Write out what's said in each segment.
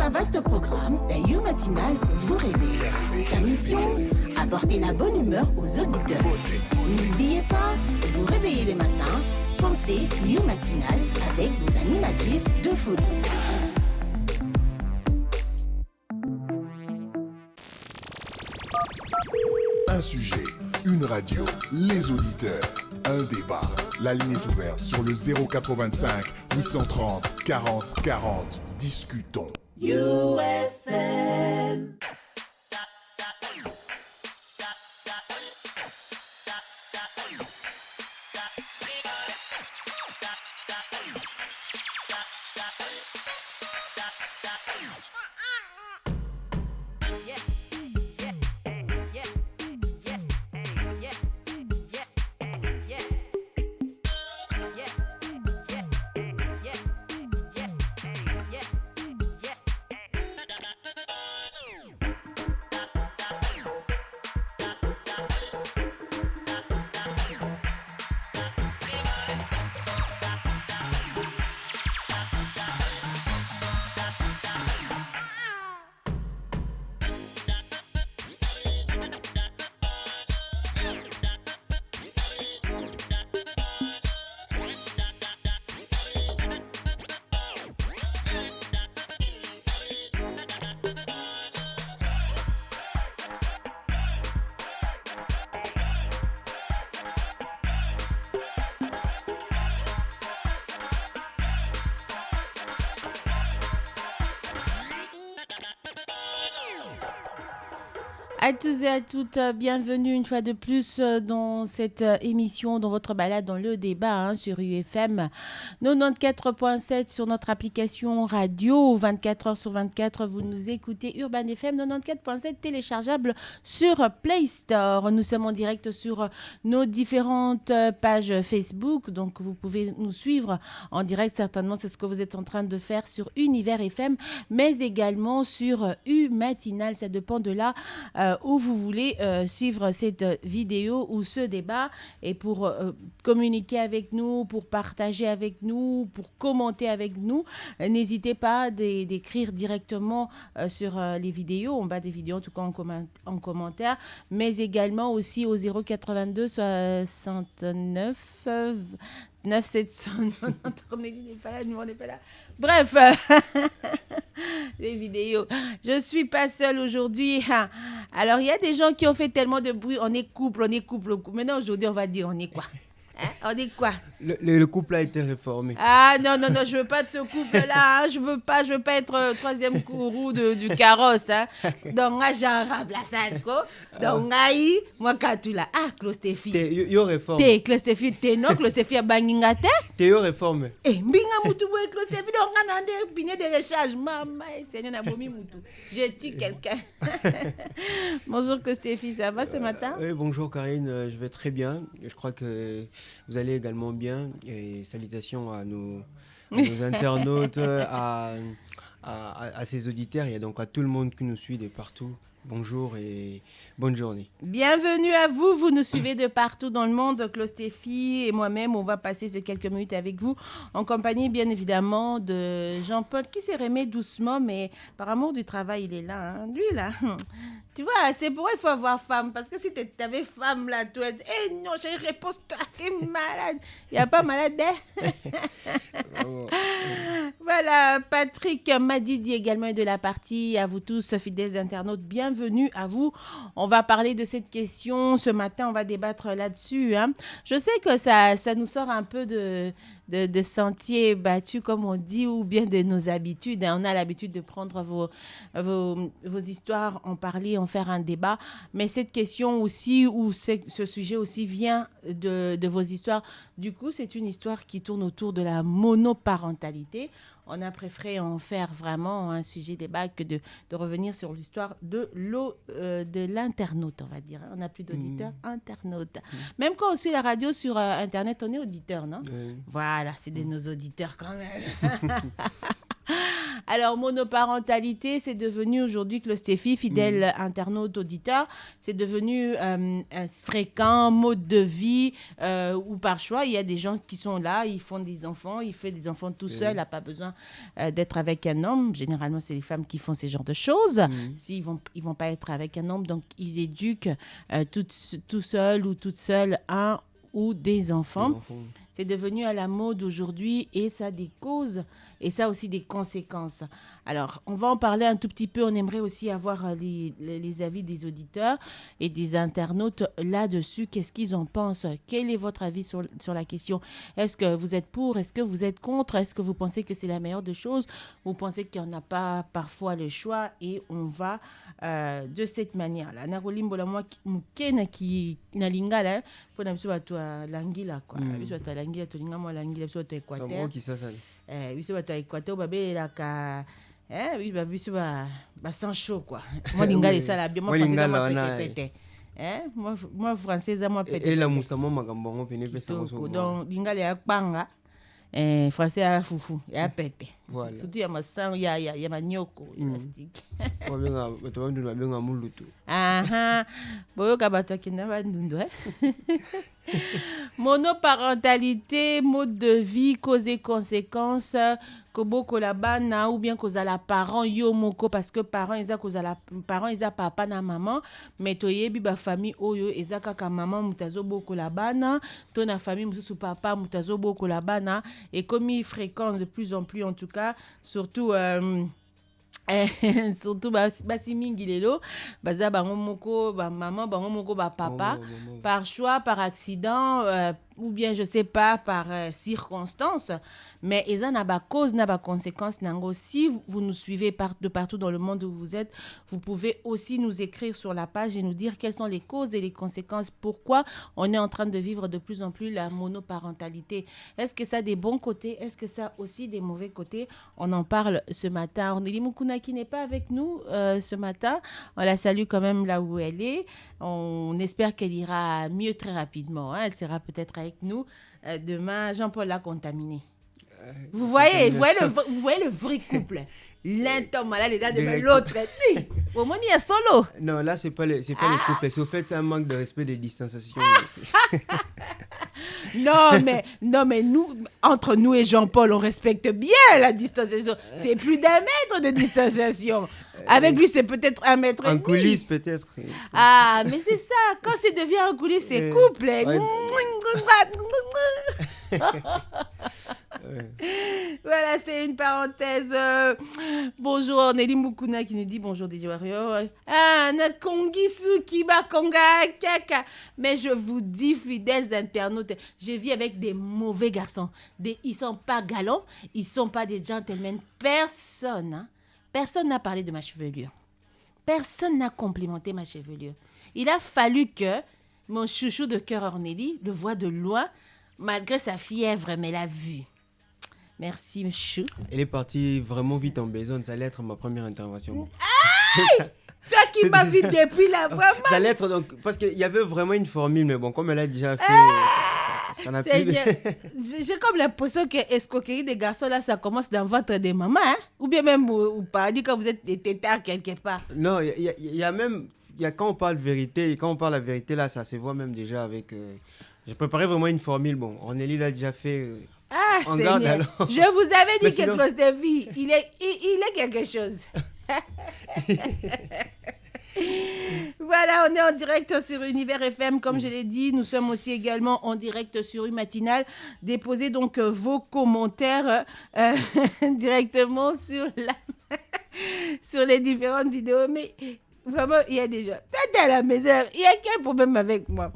un vaste programme, la You Matinale vous réveille. Sa mission, apporter la bonne humeur aux auditeurs. N'oubliez pas, vous réveillez les matins, pensez You Matinale avec vos animatrices de folie. Un sujet, une radio, les auditeurs, un débat. La ligne est ouverte sur le 0425 830 40 40. Discutons. UFM. À tous et à toutes, bienvenue une fois de plus dans cette émission, dans votre balade dans le débat sur UFM 94.7 sur notre application radio, 24 heures sur 24, vous nous écoutez Urban FM 94.7 téléchargeable sur Play Store. Nous sommes en direct sur nos différentes pages Facebook, donc vous pouvez nous suivre en direct, certainement c'est ce que vous êtes en train de faire sur Univers FM, mais également sur U Matinale, ça dépend de là où vous voulez suivre cette vidéo ou ce débat, et pour communiquer avec nous, pour partager avec nous, pour commenter avec nous, n'hésitez pas d'écrire directement sur les vidéos, en bas des vidéos, en tout cas en commentaire, mais également aussi au 082 69 9700. Cornélie n'est pas là, nous on n'est pas là. Bref, les vidéos. Je suis pas seule aujourd'hui. Alors, il y a des gens qui ont fait tellement de bruit. On est couple. Maintenant, aujourd'hui, on va dire on est quoi? On est quoi? Le couple a été réformé. Ah non, je veux pas de ce couple-là. Je veux pas être troisième roue du carrosse. Donc, j'arabe la sadko. Donc, moi, quand tu l'as. Ah, Clostéphie. Yo réforme. Clostéphie, non, Clostéphie a bangingate. Yo réforme. Mbinga mutu boy Clostéphie, donc on a des pines de recharge. Maman, Seigneur n'a pas mis mutu. J'ai tué quelqu'un. Bonjour Clostéphie, ça va ce matin? Oui, bonjour Karine, je vais très bien. Je crois que vous allez également bien, et salutations à nos internautes, à ces auditeurs et donc à tout le monde qui nous suit de partout. Bonjour et bonne journée. Bienvenue à vous, vous nous suivez de partout dans le monde. Clostéphie et moi-même, on va passer ces quelques minutes avec vous, en compagnie bien évidemment de Jean-Paul qui se remet doucement, mais par amour du travail, il est là. Lui là, tu vois, c'est pour il faut avoir femme, parce que si tu avais femme là, tu es... Eh non, j'ai repose-toi, t'es malade. Il n'y a pas malade, Voilà, Patrick Madidi également est de la partie. À vous tous, fidèles internautes, bienvenue à vous. On va parler de cette question ce matin, on va débattre là-dessus. Je sais que ça nous sort un peu de sentiers battus, comme on dit, ou bien de nos habitudes. On a l'habitude de prendre vos histoires, en parler, en faire un débat. Mais cette question aussi, ou ce sujet aussi vient de vos histoires. Du coup, c'est une histoire qui tourne autour de la monoparentalité. On a préféré en faire vraiment un sujet débat que de revenir sur l'histoire de l'internaute, on va dire. On n'a plus d'auditeurs, internautes. Même quand on suit la radio sur Internet, on est auditeur, non? Voilà, c'est de nos auditeurs quand même. Alors, monoparentalité, c'est devenu aujourd'hui, Claude Stéphie, fidèle internaute auditeur, c'est devenu un fréquent mode de vie où par choix, il y a des gens qui sont là, ils font des enfants, ils font des enfants tout seuls, n'a pas besoin d'être avec un homme. Généralement, c'est les femmes qui font ces genres de choses. S'ils vont pas être avec un homme, donc ils éduquent tout seuls ou toute seule un ou des enfants. C'est devenu à la mode aujourd'hui et ça a des causes et ça a aussi des conséquences. Alors, on va en parler un tout petit peu. On aimerait aussi avoir les avis des auditeurs et des internautes là-dessus. Qu'est-ce qu'ils en pensent? Quel est votre avis sur la question? Est-ce que vous êtes pour? Est-ce que vous êtes contre? Est-ce que vous pensez que c'est la meilleure des choses? Vous pensez qu'il n'y en a pas parfois le choix et on va de cette manière-là. Narolimbo la moi mukena qui na lingala pour na biso bato langila quoi. Biso bato langila to linga mo langila biso bato Équateur. Samo qui ça. Biso bato Équateur babe la ka oui ba biso ba sans chaud quoi. Moi lingala ça la bien moi français moi pété. Moi français moi pété. Et la musamo makambo ngo pene pesa ngo. Donc lingala ya kpanga. Français à foufou, il y a pété. Voilà. Surtout il y a ma sang, il y a ma nyoko élastique. Boyo kabato kina ba ndundo monoparentalité, mode de vie, causes et conséquences, koboko la bana ou bien cause à la parent yo moko parce que parents ils cause à la parents ils papa na maman mais toyebi ba famille oyo ezaka ka maman mutazo boko la bana to na famille mususu papa mutazo boko la bana et comme il fréquente de plus en plus en tout cas surtout surtout basi mingi lelo baza bango moko ba maman bango moko ba papa par choix par accident ou bien je sais pas par circonstance mais ils en a ba cause na ba conséquence nango. Si vous nous suivez de partout dans le monde où vous êtes, vous pouvez aussi nous écrire sur la page et nous dire quelles sont les causes et les conséquences, pourquoi on est en train de vivre de plus en plus la monoparentalité. Est-ce que ça a des bons côtés? Est-ce que ça a aussi des mauvais côtés? On en parle ce matin. Ornélie Mukuna qui n'est pas avec nous ce matin, on la salue quand même là où elle est. On espère qu'elle ira mieux très rapidement, hein. Elle sera peut-être avec nous demain. Jean-Paul l'a contaminé. Vous voyez le vrai couple. L'un tombe malade et là de l'autre. Au moins il y a solo. Non, là c'est pas les couples, c'est au fait un manque de respect de distanciation. Non mais nous entre nous et Jean-Paul on respecte bien la distanciation. C'est plus d'1 mètre de distanciation. Avec lui c'est peut-être 1 mètre et demi. En coulisses peut-être. Ah mais c'est ça, quand ça devient en coulisses c'est couple. Voilà, c'est une parenthèse. Bonjour Nelly Mukuna qui nous dit bonjour DJ Warrior. Na kongisu kiba konga kaka. Mais je vous dis, fidèles internautes, je vis avec des mauvais garçons. Ils sont pas galants, ils sont pas des gentlemen. Personne n'a parlé de ma chevelure. Personne n'a complimenté ma chevelure. Il a fallu que mon chouchou de cœur Ornélie le voit de loin, malgré sa fièvre, mais l'a vu. Merci, monsieur. Elle est partie vraiment vite en besogne. Ça allait être ma première intervention. Aïe! Toi qui m'as vu depuis là, vraiment. Ça allait être donc... Parce qu'il y avait vraiment une formule, mais bon, comme elle a déjà fait, ça n'a plus... J'ai comme l'impression que escroquerie des garçons, là, ça commence dans le ventre des mamans, hein? Ou bien même au paradis quand vous êtes des tétards quelque part. Non, il y a même... Quand on parle vérité, quand on parle la vérité, là, ça se voit même déjà avec... J'ai préparé vraiment une formule. Bon, Ornélie l'a déjà fait... en garde, alors. Je vous avais dit que Claude Stéphie, il est quelque chose. Voilà, on est en direct sur Univers FM, comme je l'ai dit. Nous sommes aussi également en direct sur Matinale. Déposez donc vos commentaires directement sur les différentes vidéos. Mais vraiment, il y a des gens. T'es à la maison, il y a quel problème avec moi?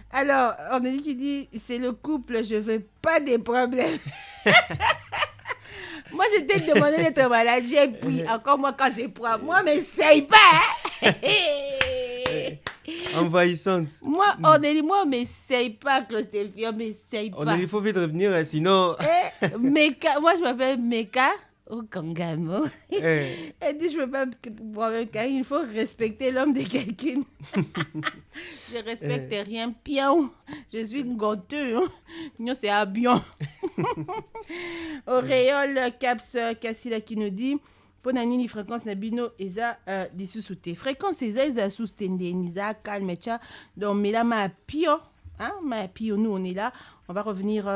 Alors, on a dit qui dit, c'est le couple, je veux pas des problèmes. Moi, je t'ai demandé d'être malade, j'ai pris. Encore moi, quand j'ai pris, moi, m'essaye pas. Hein? Envahissante. Moi, on m'essaye pas, Claude Stéphie, on m'essaye pas. Il faut vite revenir, sinon... Meka, moi, je m'appelle Meka. Au Kangamo. Elle dit, je ne veux pas problème car il faut respecter l'homme de quelqu'un. Je respecte rien. Pion. Je suis gonteux. Non, c'est abion. Auréole Caps Kassila qui nous dit pona nini fréquence na bino eza lisusu te. Fréquence eza sustende niza calme cha donc mais là ma pio hein ma pio nous on est là. On va revenir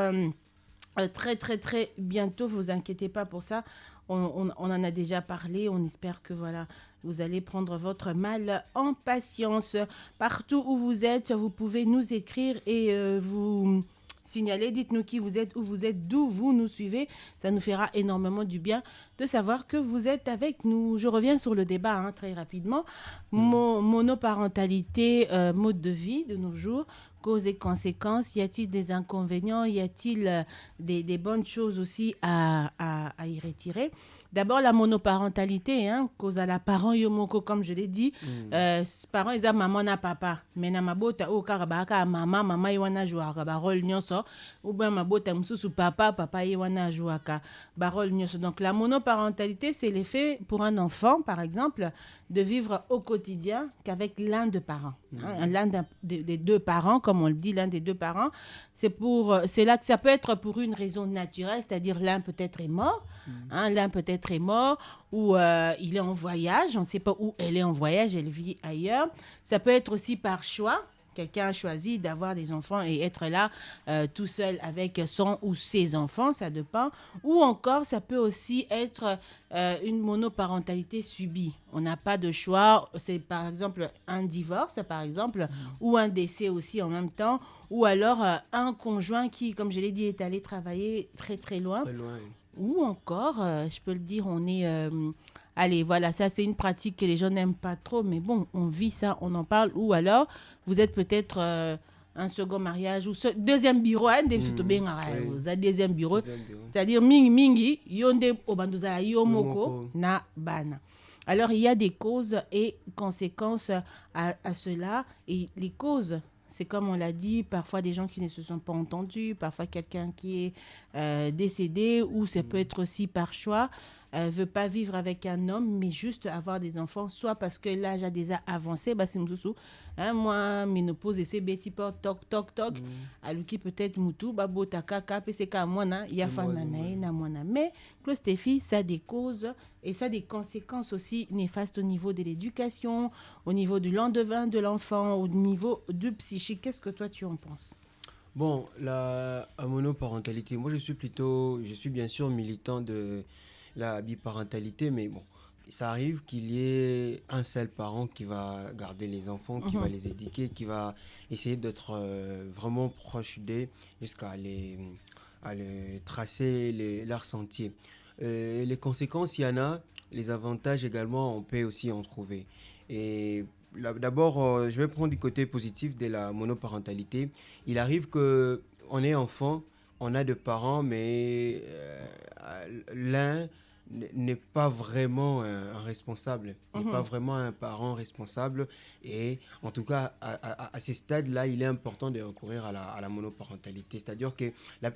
très très très bientôt, vous inquiétez pas pour ça. On en a déjà parlé, on espère que voilà, vous allez prendre votre mal en patience. Partout où vous êtes, vous pouvez nous écrire et vous signaler, dites-nous qui vous êtes, où vous êtes, d'où vous nous suivez. Ça nous fera énormément du bien de savoir que vous êtes avec nous. Je reviens sur le débat hein, très rapidement. Monoparentalité, mode de vie de nos jours. Causes et conséquences, y a-t-il des inconvénients, y a-t-il des bonnes choses aussi à y retirer? D'abord, la monoparentalité, hein, cause à la parent yomoko, comme je l'ai dit. Parents, ils ont maman na papa. Mais na mabota, oh, karabaka, maman, iwana jouaka, barol nyonso. Ou bien mabota, msusu papa, iwana jouaka, barol nyonso. Donc, la monoparentalité, c'est l'effet pour un enfant, par exemple, de vivre au quotidien qu'avec l'un des parents. Hein, l'un des deux parents, comme on le dit, l'un des deux parents. C'est là que ça peut être pour une raison naturelle, c'est-à-dire l'un peut-être est mort, hein, l'un peut-être est mort, ou il est en voyage, on ne sait pas où elle est en voyage, elle vit ailleurs. Ça peut être aussi par choix. Quelqu'un a choisi d'avoir des enfants et être là tout seul avec son ou ses enfants, ça dépend. Ou encore, ça peut aussi être une monoparentalité subie. On n'a pas de choix. C'est par exemple un divorce, par exemple, ou un décès aussi en même temps. Ou alors un conjoint qui, comme je l'ai dit, est allé travailler très très loin. Très loin. Ou encore, je peux le dire, on est... allez, voilà, ça c'est une pratique que les gens n'aiment pas trop, mais bon, on vit ça, on en parle. Ou alors, vous êtes peut-être un second mariage ou deuxième bureau, hein, deuxième bureau. C'est-à-dire, mingi, yonde obanduza yomoko na bana. Alors, il y a des causes et conséquences à cela. Et les causes, c'est comme on l'a dit, parfois des gens qui ne se sont pas entendus, parfois quelqu'un qui est décédé, ou ça peut être aussi par choix. Veut pas vivre avec un homme, mais juste avoir des enfants, soit parce que l'âge a déjà avancé, bah c'est moussou. Hein, moi, ménopause et c'est bêti pas toc. Alors qui peut-être moutou, bah botaka, pck mona, yafananae na mona. Mais Stéphie, ça a des causes et ça a des conséquences aussi néfastes au niveau de l'éducation, au niveau du lendemain de l'enfant, au niveau du psychique. Qu'est-ce que toi tu en penses? Bon, la monoparentalité, moi je suis bien sûr militant de la biparentalité, mais bon, ça arrive qu'il y ait un seul parent qui va garder les enfants, qui va les éduquer, qui va essayer d'être vraiment proche d'eux jusqu'à les tracer leur sentier. Les conséquences, il y en a, les avantages également, on peut aussi en trouver. Et d'abord, je vais prendre du côté positif de la monoparentalité. Il arrive qu'on est enfant, on a deux parents, mais l'un n'est pas vraiment un responsable, n'est pas vraiment un parent responsable. Et en tout cas, à ces stades-là, il est important de recourir à la monoparentalité. C'est-à-dire que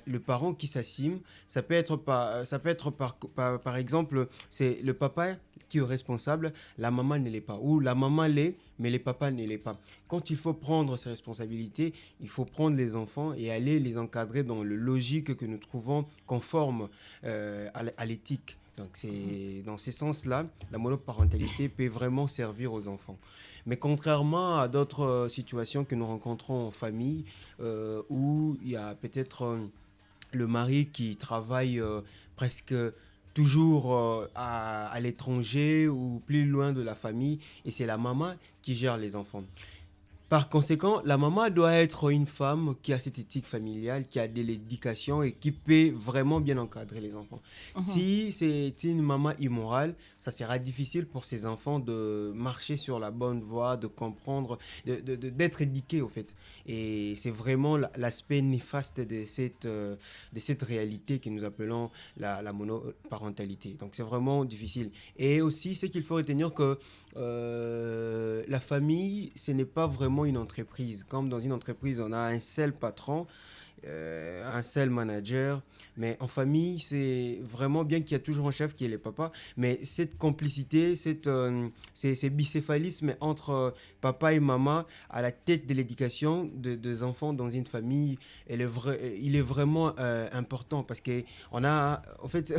le parent qui s'assume, ça peut être par exemple, c'est le papa qui est responsable, la maman ne l'est pas. Ou la maman l'est, mais le papa ne l'est pas. Quand il faut prendre ses responsabilités, il faut prendre les enfants et aller les encadrer dans le logique que nous trouvons conforme à l'éthique. Donc c'est dans ce sens-là, la monoparentalité peut vraiment servir aux enfants. Mais contrairement à d'autres situations que nous rencontrons en famille, où il y a peut-être le mari qui travaille presque toujours à l'étranger ou plus loin de la famille, et c'est la maman qui gère les enfants. Par conséquent, la maman doit être une femme qui a cette éthique familiale, qui a de l'éducation et qui peut vraiment bien encadrer les enfants. Si c'est une maman immorale, ça sera difficile pour ses enfants de marcher sur la bonne voie, de comprendre, d'être éduqués au fait. Et c'est vraiment l'aspect néfaste de cette réalité que nous appelons la monoparentalité. Donc c'est vraiment difficile. Et aussi, ce qu'il faut retenir que la famille, ce n'est pas vraiment une entreprise. Comme dans une entreprise, on a un seul patron un seul manager. Mais en famille, c'est vraiment bien qu'il y a toujours un chef qui est le papa. Mais cette complicité, ces bicéphalismes entre papa et maman à la tête de l'éducation des enfants dans une famille, il est vraiment important parce que en fait,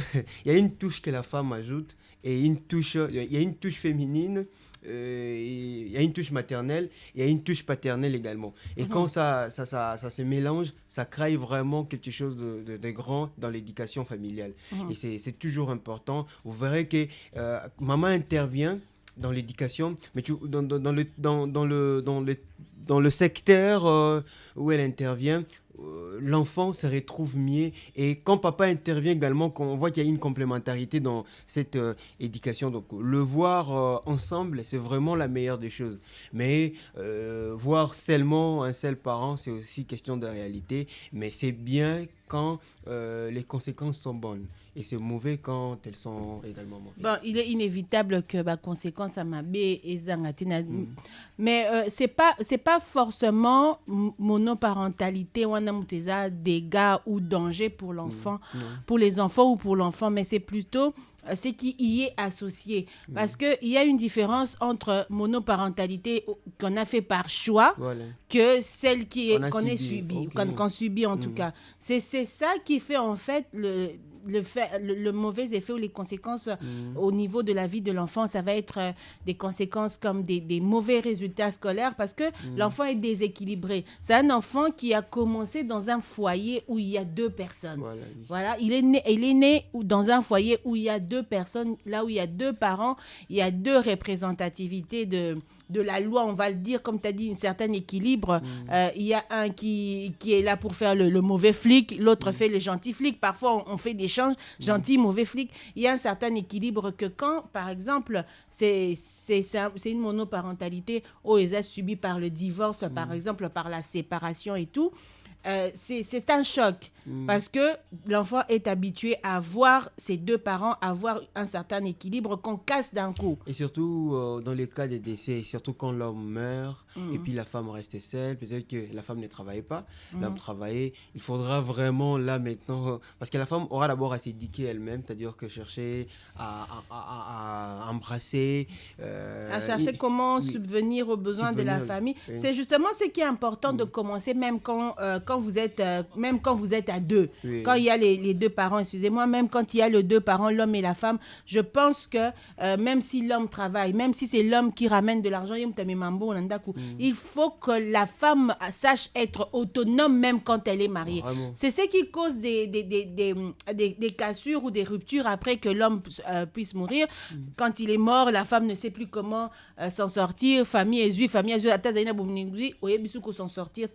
il y a une touche que la femme ajoute et il y a une touche féminine. Il y a une touche maternelle, il y a une touche paternelle également. Et quand ça se mélange, ça crée vraiment quelque chose de grand dans l'éducation familiale. Et c'est toujours important. Vous verrez que maman intervient dans l'éducation, mais dans le secteur où elle intervient, l'enfant se retrouve mieux. Et quand papa intervient également, on voit qu'il y a une complémentarité dans cette éducation. Donc le voir ensemble, c'est vraiment la meilleure des choses. Mais voir seulement un seul parent, c'est aussi question de réalité. Mais c'est bien quand les conséquences sont bonnes. Et c'est mauvais quand elles sont également mauvaises. Bon, il est inévitable que les conséquences à Mabé et Zangatina. Mais c'est pas forcément monoparentalité ou dégâts ou danger pour l'enfant, pour les enfants ou pour l'enfant, mais c'est plutôt ce qui y est associé. Parce qu'il y a une différence entre monoparentalité qu'on a fait par choix que celle qu'on est subie, qu'on subit en tout cas. C'est ça qui fait en fait le mauvais effet ou les conséquences au niveau de la vie de l'enfant. Ça va être des conséquences comme des mauvais résultats scolaires parce que l'enfant est déséquilibré. C'est un enfant qui a commencé dans un foyer où il y a 2 personnes. Voilà. Il est né dans un foyer où il y a 2 personnes, là où il y a 2 parents, il y a 2 représentativités de la loi, on va le dire, comme tu as dit, un certain équilibre. Il y a un qui est là pour faire le mauvais flic, l'autre fait le gentil flic. Parfois, on fait des changes, gentil, mauvais flic. Il y a un certain équilibre que quand, par exemple, c'est une monoparentalité où ils ont subi par le divorce, par exemple, par la séparation et tout, c'est un choc parce que l'enfant est habitué à voir ses 2 parents avoir un certain équilibre qu'on casse d'un coup. Et surtout dans les cas de décès, surtout quand l'homme meurt et puis la femme reste seule, peut-être que la femme ne travaille pas, l'homme travaillait, il faudra vraiment là maintenant, parce que la femme aura d'abord à s'éduquer elle-même, c'est-à-dire que chercher à embrasser, à chercher comment subvenir aux besoins de la famille. Oui. C'est justement ce qui est important de commencer même quand vous êtes à 2. Oui. Quand il y a les 2 parents, excusez-moi, même quand il y a les 2 parents, l'homme et la femme, je pense que même si l'homme travaille, même si c'est l'homme qui ramène de l'argent, il faut que la femme sache être autonome même quand elle est mariée. Vraiment. C'est ce qui cause des cassures ou des ruptures après que l'homme puisse mourir. Quand il est mort, la femme ne sait plus comment s'en sortir. Famille est juive, s'en sortir.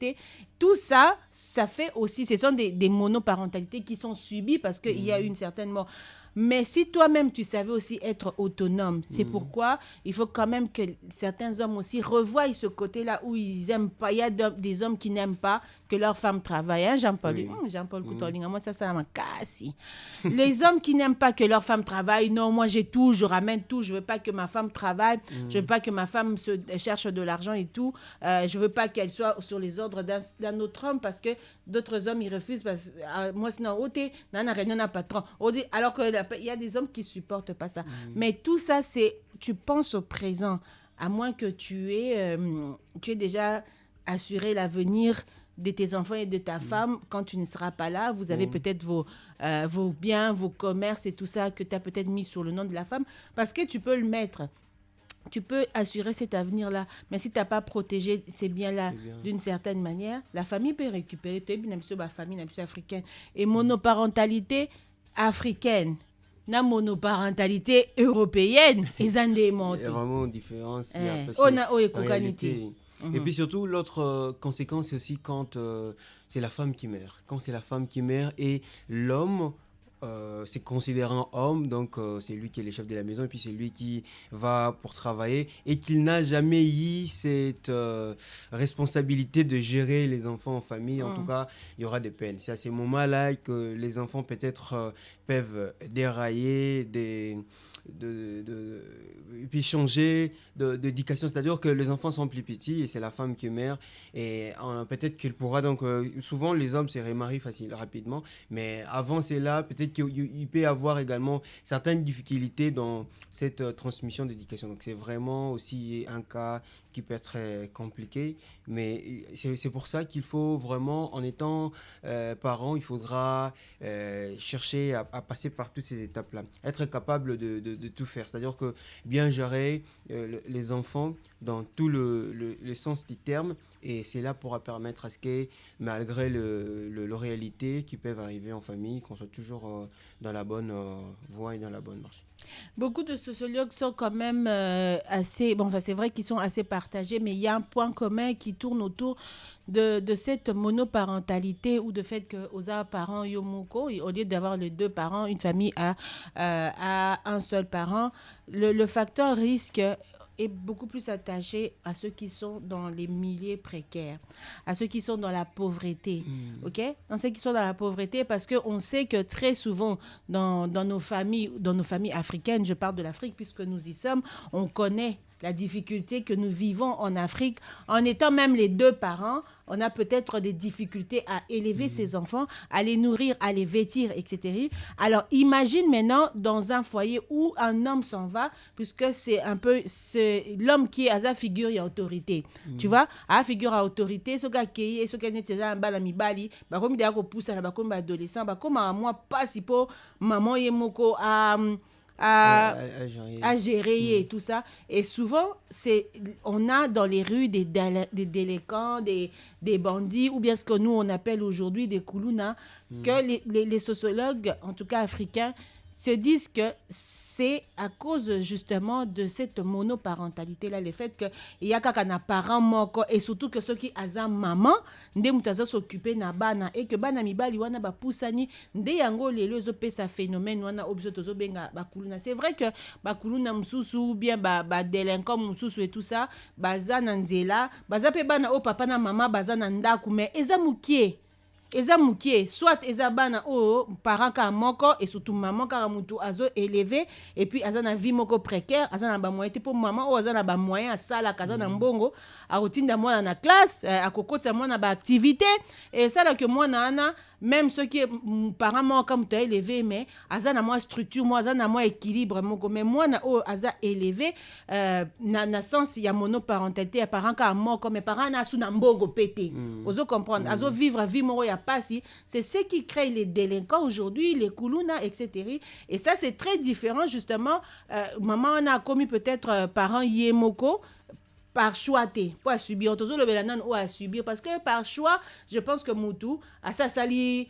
Tout ça, ça fait aussi, ce sont des monoparentalités qui sont subies parce qu'il y a une certaine mort. Mais si toi-même, tu savais aussi être autonome, c'est pourquoi il faut quand même que certains hommes aussi revoient ce côté-là où ils n'aiment pas. Il y a des hommes qui n'aiment pas que leur femme travaille. Hein, Jean-Paul Coutolinga, moi, ça m'a cassé. Les hommes qui n'aiment pas que leur femme travaille, non, moi, j'ai tout, je ramène tout, je ne veux pas que ma femme travaille, je ne veux pas que ma femme cherche de l'argent et tout, je ne veux pas qu'elle soit sur les ordres d'un autre homme parce que d'autres hommes, ils refusent. Parce que moi, sinon, patron. Alors qu'il y a des hommes qui ne supportent pas ça. Mais tout ça, c'est, tu penses au présent, à moins que tu aies déjà assuré l'avenir de tes enfants et de ta femme. Quand tu ne seras pas là, vous avez peut-être vos biens, vos commerces et tout ça que tu as peut-être mis sur le nom de la femme, parce que tu peux le mettre. Tu peux assurer cet avenir-là. Mais si tu n'as pas protégé ces biens-là d'une certaine manière, la famille peut récupérer. Tu as la famille africaine. Et monoparentalité africaine, la monoparentalité européenne, il y a vraiment une différence. Et puis surtout, l'autre conséquence, c'est aussi quand c'est la femme qui meurt. Quand c'est la femme qui meurt et l'homme, c'est considéré un homme, donc c'est lui qui est le chef de la maison et puis c'est lui qui va pour travailler et qu'il n'a jamais eu cette responsabilité de gérer les enfants en famille. En tout cas, il y aura des peines. C'est à ces moments-là que les enfants peut-être peuvent dérailler, et puis changer d'éducation. C'est-à-dire que les enfants sont plus petits et c'est la femme qui meurt. Et peut-être qu'il pourra donc... souvent, les hommes se remarient rapidement. Mais avant cela, peut-être qu'il peut y avoir également certaines difficultés dans cette transmission d'éducation. Donc, c'est vraiment aussi un cas qui peut être très compliqué. Mais c'est pour ça qu'il faut vraiment, en étant parent, il faudra chercher à passer par toutes ces étapes-là. Être capable de tout faire. C'est-à-dire que bien gérer les enfants dans tout le sens du terme. Et cela pourra permettre à ce que, malgré les réalités qui peuvent arriver en famille, qu'on soit toujours dans la bonne voie et dans la bonne marche. Beaucoup de sociologues sont quand même assez... Bon, enfin, c'est vrai qu'ils sont assez partagés, mais il y a un point commun qui tourne autour de cette monoparentalité ou de fait que aux parents yomoko, au lieu d'avoir les deux parents, une famille a un seul parent, le facteur risque est beaucoup plus attaché à ceux qui sont dans les milieux précaires, à ceux qui sont dans la pauvreté, ok? Dans ceux qui sont dans la pauvreté, parce qu'on sait que très souvent, dans nos familles africaines, je parle de l'Afrique puisque nous y sommes, on connaît la difficulté que nous vivons en Afrique. En étant même les deux parents, on a peut-être des difficultés à élever ses enfants, à les nourrir, à les vêtir, etc. Alors, imagine maintenant dans un foyer où un homme s'en va, puisque c'est un peu l'homme qui est à sa figure et autorité. Tu vois, à la figure à autorité, ce gars qui est, ce qui est un balamibali, comme il a repoussé à la adolescent, comme à moi, pas si pour maman et moko à gérer et tout ça. Et souvent, on a dans les rues des délinquants, des bandits, ou bien ce que nous, on appelle aujourd'hui des koulouna, que les sociologues, en tout cas africains, se disent que c'est à cause justement de cette monoparentalité-là, le fait qu'il y a un parent moko, et surtout que ceux qui ont maman, nde mutaza s'occuper na bana, et que bana mibali wana ba poussani, nde yango lelo zo pesa phénomène wana obzo tozo benga bakuluna. C'est vrai que bakuluna msusu ou bien ba délinquant msusu et tout ça, baza na nzela, baza pe bana o papa na mama baza na ndaku, mais eza mukie. Eza mukie, soit eza bana o parent ka moko et surtout maman ka mutu azo élevé et puis aza na vie moko précaire, aza na ba moyen pour maman o aza na ba moyen asala kaza na mbongo a rotinda mwana na classe, a kokotsa mwana ba activité et ça là que mwana ana même ceux qui parents moi comme tu élevé mais aza na moi structure moi aza na moi équilibre moko mais mwana o aza élevé na sens il y a monoparentalité ya parent ka moko mais parent na su na mbongo pété ozo comprendre azo vivre vie moko ya pasi, c'est ce qui crée les délinquants aujourd'hui, les koulouna, etc. Et ça, c'est très différent, justement. Maman on a commis peut-être parents yémoko, par choix pour subir toujours le belanan ou à subir parce que par choix je pense que Moutou à ça sali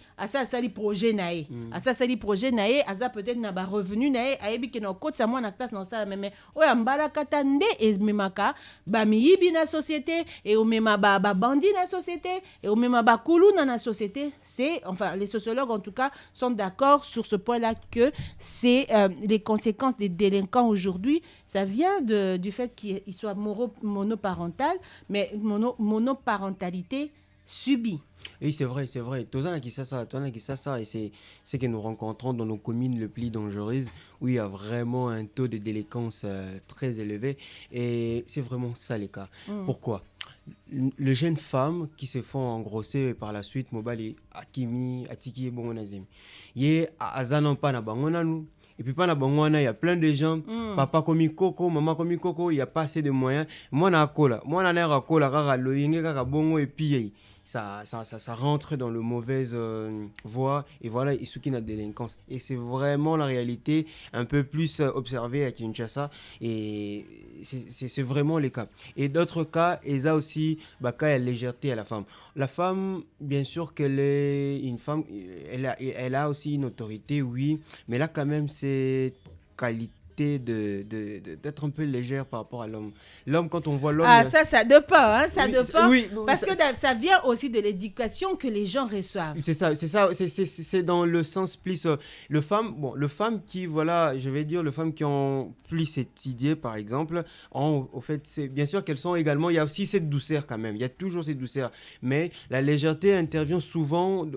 projet naé à ça sali projet naé à ça peut-être n'a pas revenu naé à ebi que no côté ça moi na classe non ça mais o ya mbala katande et memaka ba miyibi na société et o mema ba bandi na société et o mema ba koulou na société. C'est enfin les sociologues en tout cas sont d'accord sur ce point-là que c'est les conséquences des délinquants aujourd'hui, ça vient du fait qu'ils soient monoparental, mais monoparentalité subie. Oui, c'est vrai. Toi, qui ça, et c'est que nous rencontrons dans nos communes les plus dangereuses, où il y a vraiment un taux de délinquance très élevé. Et c'est vraiment ça les cas. Pourquoi? Les jeunes femmes qui se font engrosser et par la suite, Mobali, Akimi, Atiki et Bongonazim. Yé, Azanan Pana Bangonanu. Et puis, pendant il y a plein de gens, papa comme coco, maman comme coco, il n'y a pas assez de moyens. Moi, je et puis ça rentre dans le mauvaise voie. Et voilà, il y a une délinquance. Et c'est vraiment la réalité un peu plus observée à Kinshasa. Et c'est vraiment les cas. Et d'autres cas, il y a aussi la légèreté à la femme. La femme, bien sûr qu'elle est une femme, elle a aussi une autorité, oui. Mais là, quand même, c'est qualité d'être un peu légère par rapport à l'homme. L'homme, quand on voit l'homme... Ah, ça dépend, hein, ça dépend. Oui, parce que ça vient aussi de l'éducation que les gens reçoivent. C'est ça, c'est dans le sens plus... le femme qui, voilà, je vais dire, les femmes qui ont plus cette idée, par exemple, au fait, c'est bien sûr qu'elles sont également... Il y a aussi cette douceur quand même, il y a toujours cette douceur. Mais la légèreté intervient souvent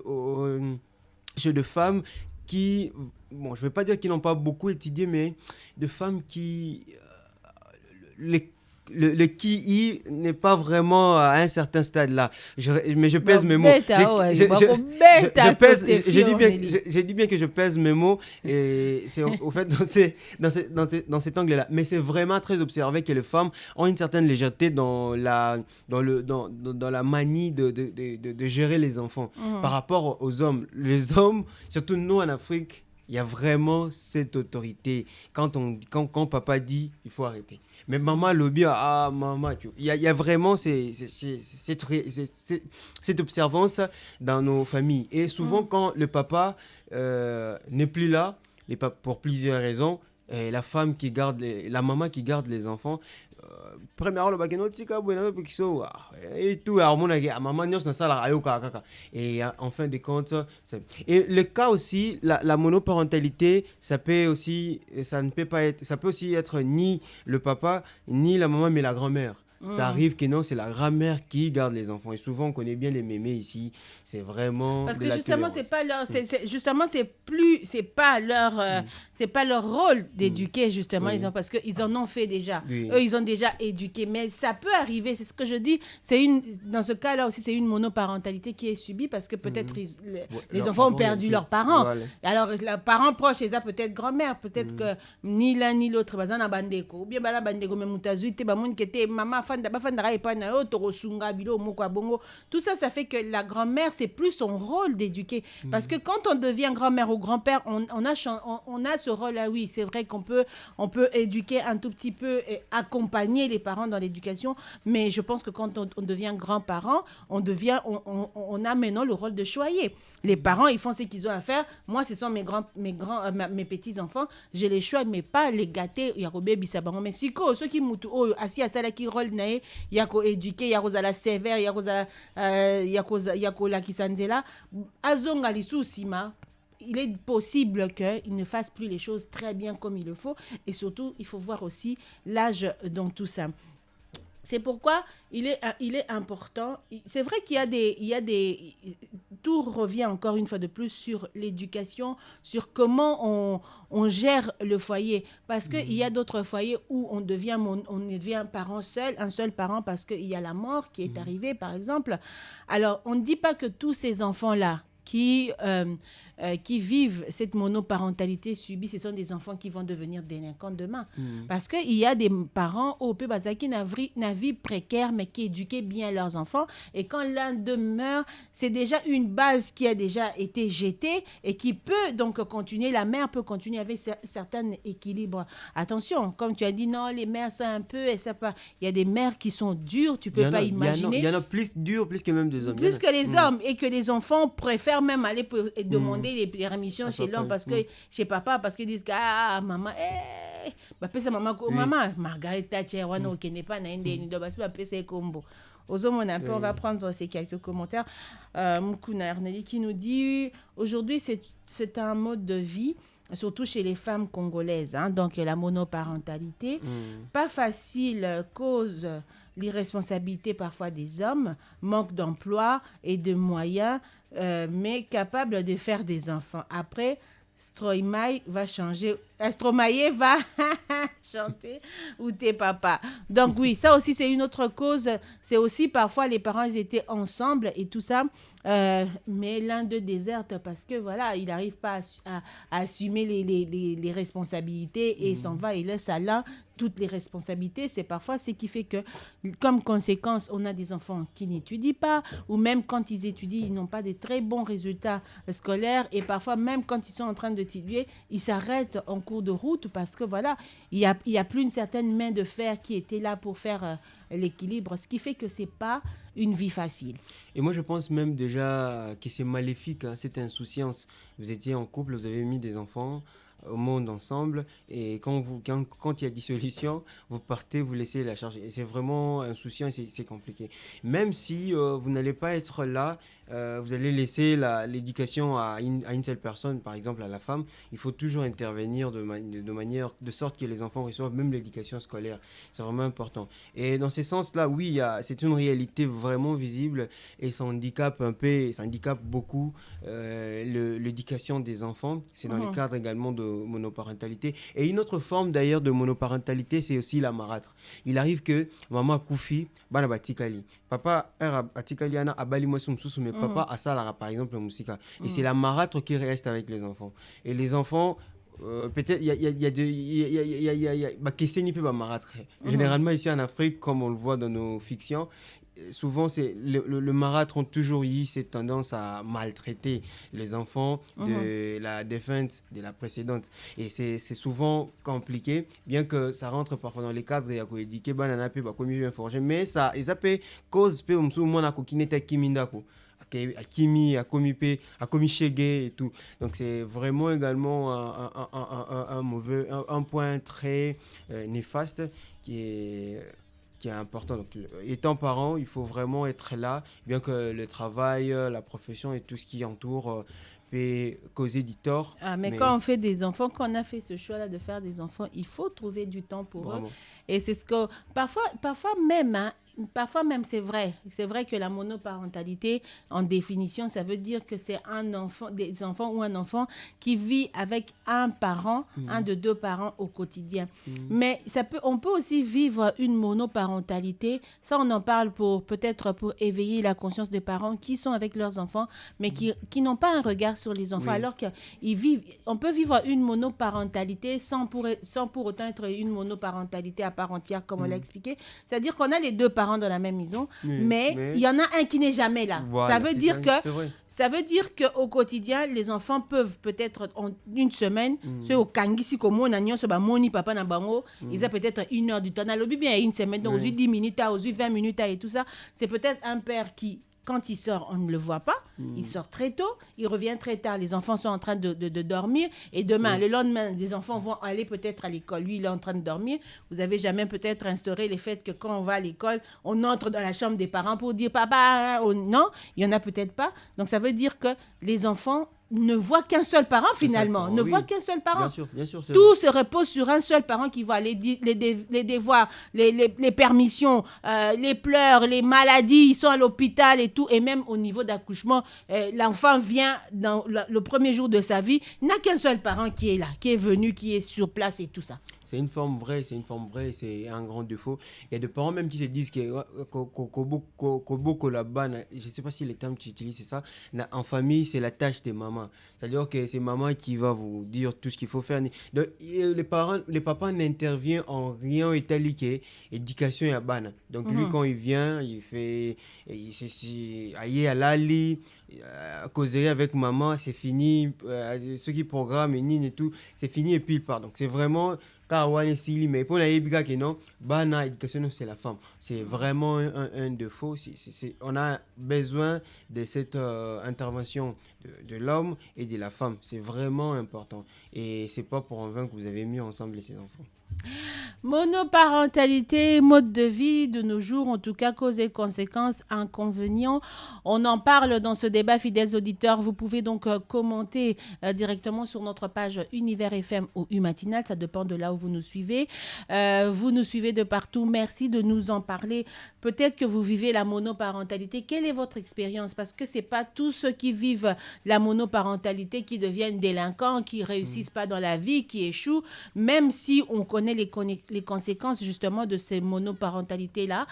chez des femmes qui bon, je ne vais pas dire qu'ils n'ont pas beaucoup étudié, mais de femmes qui... le QI n'est pas vraiment à un certain stade là. Mais je pèse mes mots. Je dis bien que je pèse mes mots. Et c'est au fait dans cet angle-là. Mais c'est vraiment très observé que les femmes ont une certaine légèreté dans la manie de gérer les enfants par rapport aux hommes. Les hommes, surtout nous en Afrique, il y a vraiment cette autorité. Quand papa dit, il faut arrêter. Mais maman lobby, maman, il y a vraiment cette observance dans nos familles. Et souvent, quand le papa n'est plus là, pour plusieurs raisons, la maman qui garde les enfants, premièrement le bageno tika bueno pikiso et tout maman nyos na sala ayo kaka et en fin de compte et le cas aussi la monoparentalité ça peut aussi être ni le papa ni la maman mais la grand-mère. Ça arrive que non, c'est la grand-mère qui garde les enfants. Et souvent, on connaît bien les mémés ici. C'est vraiment. Parce que justement, c'est pas leur, c'est pas leur rôle d'éduquer justement les enfants parce que ils en ont fait déjà. Oui. Eux, ils ont déjà éduqué. Mais ça peut arriver. C'est ce que je dis. Dans ce cas-là aussi, c'est une monoparentalité qui est subie parce que peut-être les enfants ont perdu leurs parents. Voilà. Alors, les parents proches, ils ont peut-être grand-mère, peut-être que ni l'un ni l'autre, bazana bandeko, ou bien bala bandeko même mutazuite, bamon qui était maman. Tout ça, ça fait que la grand-mère, c'est plus son rôle d'éduquer. Parce que quand on devient grand-mère ou grand-père, on a ce rôle-là, oui. C'est vrai qu'on peut éduquer un tout petit peu et accompagner les parents dans l'éducation. Mais je pense que quand on devient grand-parent, on a maintenant le rôle de choyer. Les parents, ils font ce qu'ils ont à faire. Moi, ce sont mes petits-enfants. Je les choisis, mais pas les gâter. Il y a bébé, ça mais si ceux qui moutent, assis à ça, qui rôle il y a éduquer, il y a la sévère, il y a la kisanzela azonga lisusima. Il est possible qu'il ne fasse plus les choses très bien comme il le faut et surtout il faut voir aussi l'âge dans tout ça. C'est pourquoi il est important. C'est vrai qu'il y a des tout revient encore une fois de plus sur l'éducation, sur comment on gère le foyer. Parce qu'il y a d'autres foyers où on devient parent seul, un seul parent parce qu'il y a la mort qui est arrivée, par exemple. Alors, on ne dit pas que tous ces enfants-là qui vivent cette monoparentalité subie, ce sont des enfants qui vont devenir délinquants demain. Parce qu'il y a des parents au pays qui n'ont vie précaire, mais qui éduquaient bien leurs enfants. Et quand l'un d'eux meurt, c'est déjà une base qui a déjà été jetée et qui peut donc continuer. La mère peut continuer avec certains équilibres. Attention, comme tu as dit, non, les mères sont un peu... Il y a des mères qui sont dures, tu ne peux pas imaginer. Il y en a plus dures, plus que même des hommes. Plus que les hommes. Et que les enfants préfèrent même aller demander des permissions chez l'homme parce que chez papa parce qu'ils disent maman maman Margaret Thatcher wana qui n'est pas na ndeni do basi ba pesa kombo ozomona un peu. On va prendre ces quelques commentaires. Mukuna Erneli qui nous dit aujourd'hui c'est un mode de vie surtout chez les femmes congolaises, donc la monoparentalité pas facile, cause l'irresponsabilité parfois des hommes, manque d'emploi et de moyens, mais capable de faire des enfants. Après, Stromae va chanter ou tes papas. Donc oui, ça aussi c'est une autre cause. C'est aussi parfois les parents ils étaient ensemble et tout ça, mais l'un d'eux déserte parce que voilà, il n'arrive pas à assumer les responsabilités et s'en va et laisse à l'un toutes les responsabilités. C'est parfois ce qui fait que comme conséquence on a des enfants qui n'étudient pas ou même quand ils étudient ils n'ont pas de très bons résultats scolaires et parfois même quand ils sont en train d'étudier ils s'arrêtent en cours de route parce que voilà, il y a plus une certaine main de fer qui était là pour faire l'équilibre, ce qui fait que c'est pas une vie facile. Et moi je pense même déjà que c'est maléfique, cette insouciance. Vous étiez en couple, vous avez mis des enfants au monde ensemble et quand il y a dissolution, vous partez, vous laissez la charge et c'est vraiment insouciant et c'est compliqué. Même si vous n'allez pas être là, vous allez laisser l'éducation à une seule personne, par exemple à la femme. Il faut toujours intervenir de sorte que les enfants reçoivent même l'éducation scolaire. C'est vraiment important. Et dans ce sens-là, oui, c'est une réalité vraiment visible et ça handicape beaucoup l'éducation des enfants. C'est dans les cadres également de monoparentalité. Et une autre forme d'ailleurs de monoparentalité, c'est aussi la marâtre. Il arrive que maman Koufi, bana batikali. Papa atikali ana abali moussoumsous, mais papa asalara par exemple musika. Et c'est la marâtre qui reste avec les enfants. Et les enfants, peut-être il y a question ni peu marâtre. Généralement ici en Afrique, comme on le voit dans nos fictions, souvent c'est le marâtre ont toujours eu cette tendance à maltraiter les enfants de la défunte de la précédente, et c'est souvent compliqué, bien que ça rentre parfois dans les cadres et à quoi éduquer banana pe ba comme bien forger, mais ça peut cause pe msu mona ko kineta kimindako Akimi, Akomi Shege et tout. Donc c'est vraiment également un point très néfaste qui est important. Donc, étant parent, il faut vraiment être là, bien que le travail, la profession et tout ce qui entoure peut causer du tort. Mais quand on fait des enfants, quand on a fait ce choix-là de faire des enfants, il faut trouver du temps pour eux. Et c'est ce que parfois même, c'est vrai que la monoparentalité, en définition, ça veut dire que c'est des enfants ou un enfant qui vit avec un parent, un de deux parents au quotidien. Mais on peut aussi vivre une monoparentalité. Ça, on en parle peut-être pour éveiller la conscience des parents qui sont avec leurs enfants, mais qui n'ont pas un regard sur les enfants, alors on peut vivre une monoparentalité sans pour autant être une monoparentalité à part entière, comme on l'a expliqué. C'est-à-dire qu'on a les deux parents dans la même maison, mais il y en a un qui n'est jamais là. Voilà, ça veut dire que au quotidien, les enfants peuvent peut-être en une semaine, ceux au kangisi comme on a nion so ba moni papa na bango, ils ont peut-être 1 heure du temps. Na lobi bien une semaine, donc aux 10 minutes, aux 20 minutes et tout ça. C'est peut-être un père qui, quand il sort, on ne le voit pas. Il sort très tôt, il revient très tard. Les enfants sont en train de dormir. Et demain, le lendemain, les enfants vont aller peut-être à l'école. Lui, il est en train de dormir. Vous avez jamais peut-être instauré le fait que quand on va à l'école, on entre dans la chambre des parents pour dire « Papa ». Non, il n'y en a peut-être pas. Donc, ça veut dire que les enfants ne voient qu'un seul parent finalement, voient qu'un seul parent. Bien sûr, tout se repose sur un seul parent qui voit les devoirs, les permissions, les pleurs, les maladies, ils sont à l'hôpital et tout, et même au niveau d'accouchement, l'enfant vient dans le premier jour de sa vie, il n'a qu'un seul parent qui est là, qui est venu, qui est sur place et tout ça. C'est une forme vraie, c'est un grand défaut. Il y a des parents même qui se disent que je ne sais pas si les termes que tu utilises, c'est ça. En famille, c'est la tâche des mamans. C'est-à-dire que c'est maman qui va vous dire tout ce qu'il faut faire. Donc, les papas n'interviennent en rien italique, éducation et abana. Donc, lui, quand il vient, il fait. Aïe à l'ali, causer avec maman, c'est fini. Ceux qui programment et tout, c'est fini et puis il part. Donc, c'est vraiment. Mais pour la non, éducation, c'est la femme. C'est vraiment un défaut. On a besoin de cette intervention de l'homme et de la femme. C'est vraiment important. Et c'est pas pour en vain que vous avez mis ensemble ces enfants. Monoparentalité, mode de vie de nos jours, en tout cas, causes et conséquences, inconvénients. On en parle dans ce débat, fidèles auditeurs. Vous pouvez donc commenter directement sur notre page Univers FM ou U-Matinal. Ça dépend de là où vous nous suivez. Vous nous suivez de partout. Merci de nous en parler. Peut-être que vous vivez la monoparentalité. Quelle est votre expérience? Parce que ce n'est pas tous ceux qui vivent la monoparentalité qui deviennent délinquants, qui ne réussissent pas dans la vie, qui échouent, même si on connaît les conséquences justement de ces monoparentalités-là,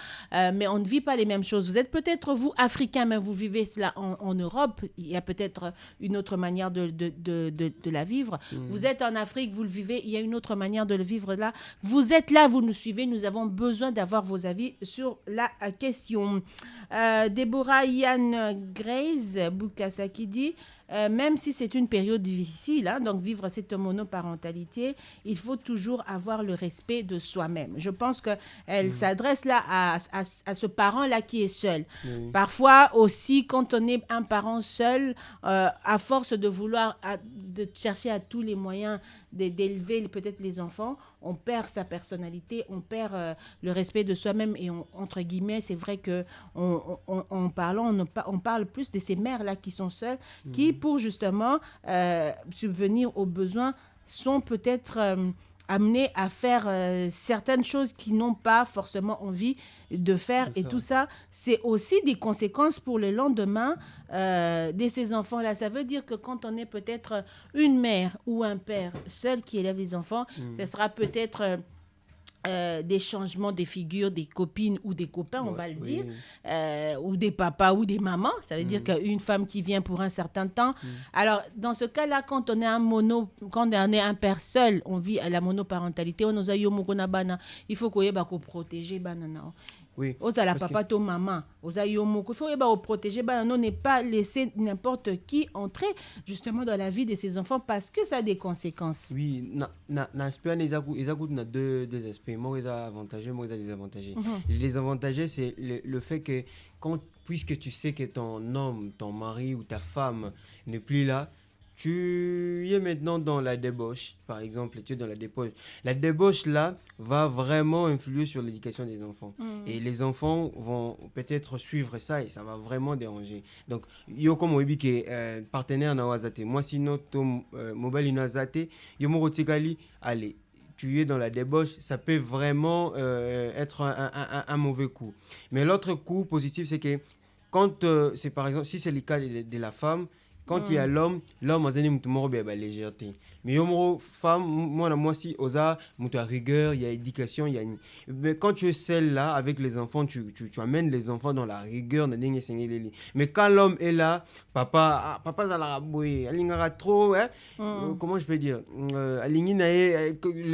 mais on ne vit pas les mêmes choses. Vous êtes peut-être, vous, africain, mais vous vivez cela en Europe. Il y a peut-être une autre manière de la vivre. Vous êtes en Afrique, vous le vivez, il y a une autre manière de le vivre là. Vous êtes là, vous nous suivez, nous avons besoin d'avoir vos avis sur la question. Déborah Yann Grace Boukassa qui dit même si c'est une période difficile, hein, donc vivre cette monoparentalité, il faut toujours avoir le respect de soi-même. Je pense qu'elle s'adresse là à ce parent-là qui est seul. Oui. Parfois aussi, quand on est un parent seul, à force de vouloir, de chercher à tous les moyens d'élever peut-être les enfants, on perd sa personnalité, on perd le respect de soi-même et entre guillemets, c'est vrai que en parlant, on parle plus de ces mères-là qui sont seules, qui pour justement subvenir aux besoins sont peut-être amenées à faire certaines choses qu'ils n'ont pas forcément envie de faire. Et tout ça, c'est aussi des conséquences pour le lendemain de ces enfants-là. Ça veut dire que quand on est peut-être une mère ou un père seul qui élève les enfants, ce sera peut-être des changements des figures des copines ou des copains, on va le dire, ou des papas ou des mamans. Ça veut dire qu'une femme qui vient pour un certain temps. Alors, dans ce cas-là, quand on est quand on est un père seul, on vit à la monoparentalité, on a il faut qu'on y ait protéger banana. Oui. Ozala papa to maman, oza yo moko, il faut protéger banana, ne pas laisser n'importe qui entrer justement dans la vie de ses enfants parce que ça a des conséquences. Oui, l'aspect na deux aspects. Moi, ils ont avantagé, moi, ils ont désavantagé. Les avantagés, c'est le fait que puisque tu sais que ton homme, ton mari ou ta femme n'est plus là, tu es maintenant dans la débauche, par exemple, tu es dans la débauche. La débauche, là, va vraiment influer sur l'éducation des enfants. Et les enfants vont peut-être suivre ça et ça va vraiment déranger. Donc, yo comme obi que partenaire na wazate, moi sinon ton mobile ina zate, yo mo rotikali, allez, tu es dans la débauche, ça peut vraiment être un mauvais coup. Mais l'autre coup positif, c'est que quand c'est par exemple, si c'est le cas de la femme, quand il y a l'homme a zani mutu moro be ba légèreté. Mais yo femme, moi si oza mutu à rigueur, il y a éducation, il y a mais quand tu es celle-là avec les enfants, tu amènes les enfants dans la rigueur na ndenge sengeli. Mais quand l'homme est là, papa zala boy, alingara trop hein. Comment je peux dire alingi na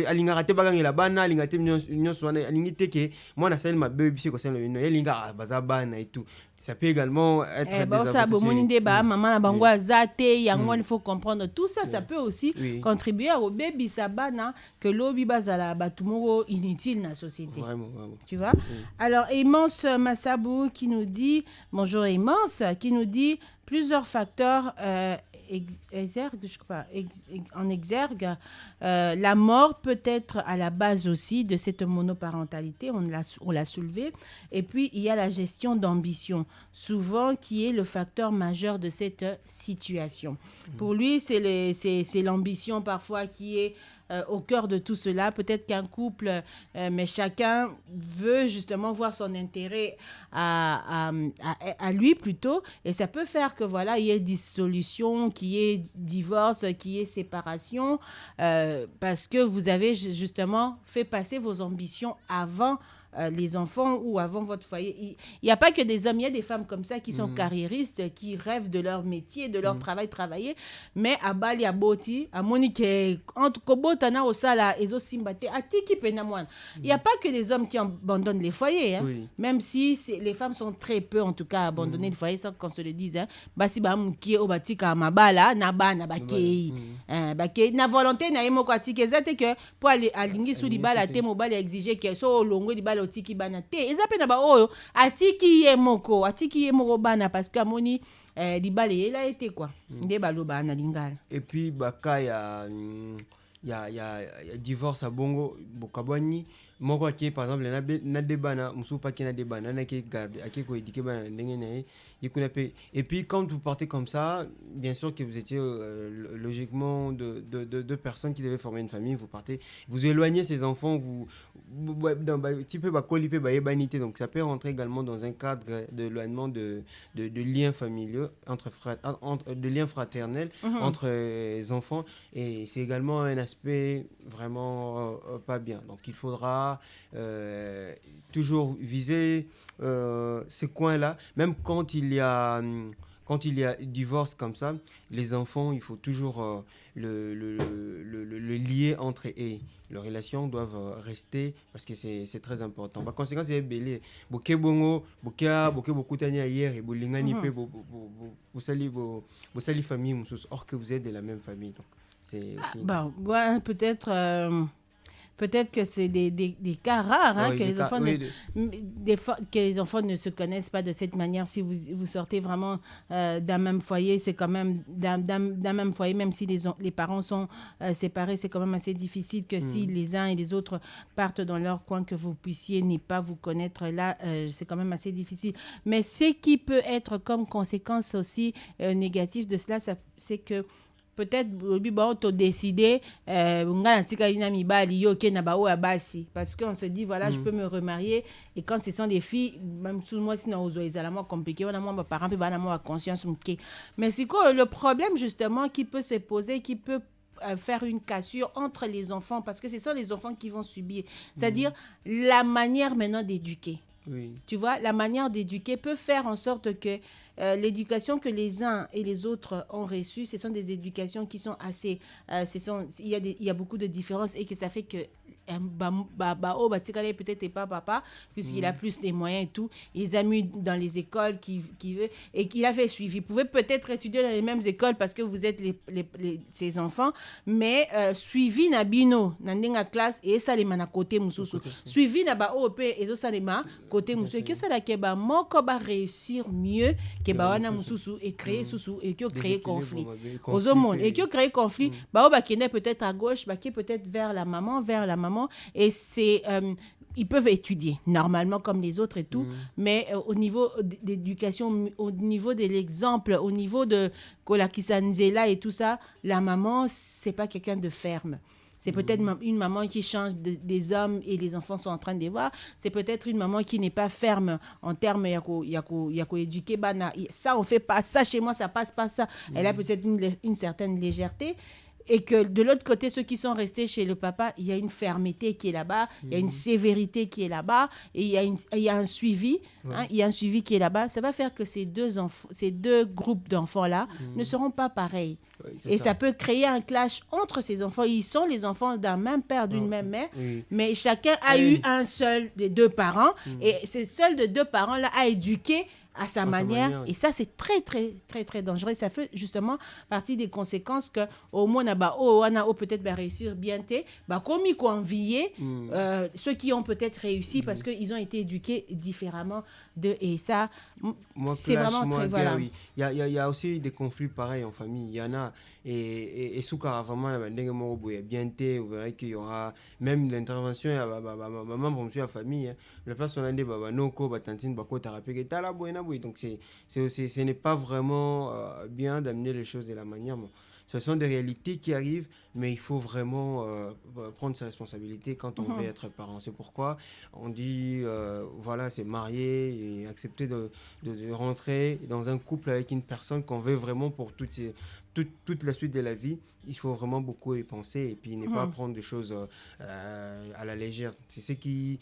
alingara te baganga la bana, alingara te nyonso wana alingi te ke moi na sel ma baby c'est ko sel no alingara bazabana et tout. Ça peut également être il faut comprendre tout ça, ça peut aussi contribuer au baby sabana que l'obi bazala batumoro inutile dans la société. Vraiment. Tu vois? Alors Immense Massabou qui nous dit bonjour Immense, qui nous dit plusieurs facteurs en exergue. La mort peut être à la base aussi de cette monoparentalité, on l'a soulevé. Et puis, il y a la gestion d'ambition, souvent qui est le facteur majeur de cette situation. Pour lui, c'est l'ambition parfois qui est au cœur de tout cela. Peut-être qu'un couple, mais chacun veut justement voir son intérêt à lui plutôt. Et ça peut faire que voilà, il y ait dissolution, qu'il y ait divorce, qu'il y ait séparation, parce que vous avez justement fait passer vos ambitions avant les enfants ou avant votre foyer. Il n'y a pas que des hommes, il y a des femmes comme ça qui sont carriéristes, qui rêvent de leur métier, de leur travailler, mais à Bali, à Boti, à Monique, entre Kobotana au Sala, et Simbate, à Tiki Penamoine. Il n'y a pas que des hommes qui abandonnent les foyers, hein. Même si les femmes sont très peu, en tout cas, à abandonner le foyer, sans qu'on se le dise. Hein. Basi ba mouki o batika mabala, naba na bakei. Bakei na volonté na emo kwatike zate que pour aller à lingi sous libala te mobile exiger que so longo libala otiki bana te. Ezape na ba oyo atiki ye moko bana parce que amoni libala il a été quoi. Nde baloba na lingala. Et puis baka ya divorce à bongo bokabwani moko qui par exemple na debana musupa qui na debana na qui garde qui ko éduquer bana ndenge na et puis quand vous partez comme ça, bien sûr que vous étiez logiquement de personnes qui devaient former une famille, vous partez, vous éloignez ces enfants, vous dans un petit peu colipé banité, donc ça peut rentrer également dans un cadre d'éloignement de liens familiaux de liens fraternels entre les enfants, et c'est également un aspect vraiment pas bien. Donc il faudra toujours viser ces coins-là, même quand il y a quand il y a divorce comme ça, les enfants, il faut toujours le lier entre eux. Les relations doivent rester parce que c'est très important. Par conséquent, c'est belé. Boké bongo, beaucoup tania hier et bolingani pe vous sali famille, or que vous êtes de la même famille. Donc c'est aussi... Peut-être que c'est des cas rares, hein, Oui, que, les enfants que les enfants ne se connaissent pas de cette manière. Si vous sortez vraiment d'un même foyer, c'est quand même d'un même foyer, même si les parents sont séparés, c'est quand même assez difficile que si les uns et les autres partent dans leur coin, que vous puissiez ne pas vous connaître. Là, c'est quand même assez difficile. Mais ce qui peut être comme conséquence aussi négative de cela, c'est que peut-être tu décidé parce qu'on se dit voilà je peux me remarier et quand ce sont des filles même sous moi sinon aux est compliqué on a moins parents puis on a conscience mais c'est quoi le problème justement qui peut se poser qui peut faire une cassure entre les enfants parce que ce sont les enfants qui vont subir c'est-à-dire la manière maintenant d'éduquer. Oui. Tu vois, la manière d'éduquer peut faire en sorte que l'éducation que les uns et les autres ont reçue, ce sont des éducations qui sont assez... il y a beaucoup de différences et que ça fait que peut-être pas papa, puisqu'il a plus les moyens et tout. Ils ont mis dans les écoles qu'il veut et qu'il a fait suivi. Vous pouvez peut-être étudier dans les mêmes écoles parce que vous êtes ses enfants, mais suivi na bino, na ndenga classe, et ça les mana côté mususu. Suivi na ba OP et ça les ma côté mususu. Et que ça la keba moko ba réussir mieux que ba wana mususu et créer susu et qui créer conflit. Aux hommes et qui créer conflit, ba qui n'est peut-être à gauche, ba qui peut-être vers la maman, et c'est ils peuvent étudier normalement comme les autres et tout, mais au niveau d'éducation, au niveau de l'exemple, au niveau de Kola Kisanzela et tout ça, la maman, c'est pas quelqu'un de ferme. C'est peut-être une maman qui change des hommes et les enfants sont en train de les voir. C'est peut-être une maman qui n'est pas ferme en termes yako éduquer. Ça, on fait pas ça chez moi, ça passe pas ça. Elle a peut-être une certaine légèreté. Et que de l'autre côté, ceux qui sont restés chez le papa, il y a une fermeté qui est là-bas, il y a une sévérité qui est là-bas, et il y a un suivi, il y a un suivi qui est là-bas. Ça va faire que ces deux groupes d'enfants-là ne seront pas pareils. Oui, et ça peut créer un clash entre ces enfants. Ils sont les enfants d'un même père, d'une même mère, mais chacun a eu un seul des deux parents, et ce seul des deux parents-là a éduqué à sa manière. Et ça, c'est très, très, très, très dangereux. Ça fait justement partie des conséquences que au moins, peut-être va réussir bien, comme ils envier ceux qui ont peut-être réussi parce qu'ils ont été éduqués différemment et ça, c'est vraiment très... Voilà. Oui. Il y a aussi des conflits pareils en famille. Il y en a. Et sous vraiment, vous verrez qu'il y aura même l'intervention maman pour la famille. La place on a dit donc ce n'est pas vraiment bien d'amener les choses de la manière. Ce sont des réalités qui arrivent, mais il faut vraiment prendre ses responsabilités quand on veut être parent. C'est pourquoi on dit, voilà, c'est marier et accepter de rentrer dans un couple avec une personne qu'on veut vraiment pour toute la suite de la vie. Il faut vraiment beaucoup y penser et puis ne pas prendre des choses à la légère. C'est ce qui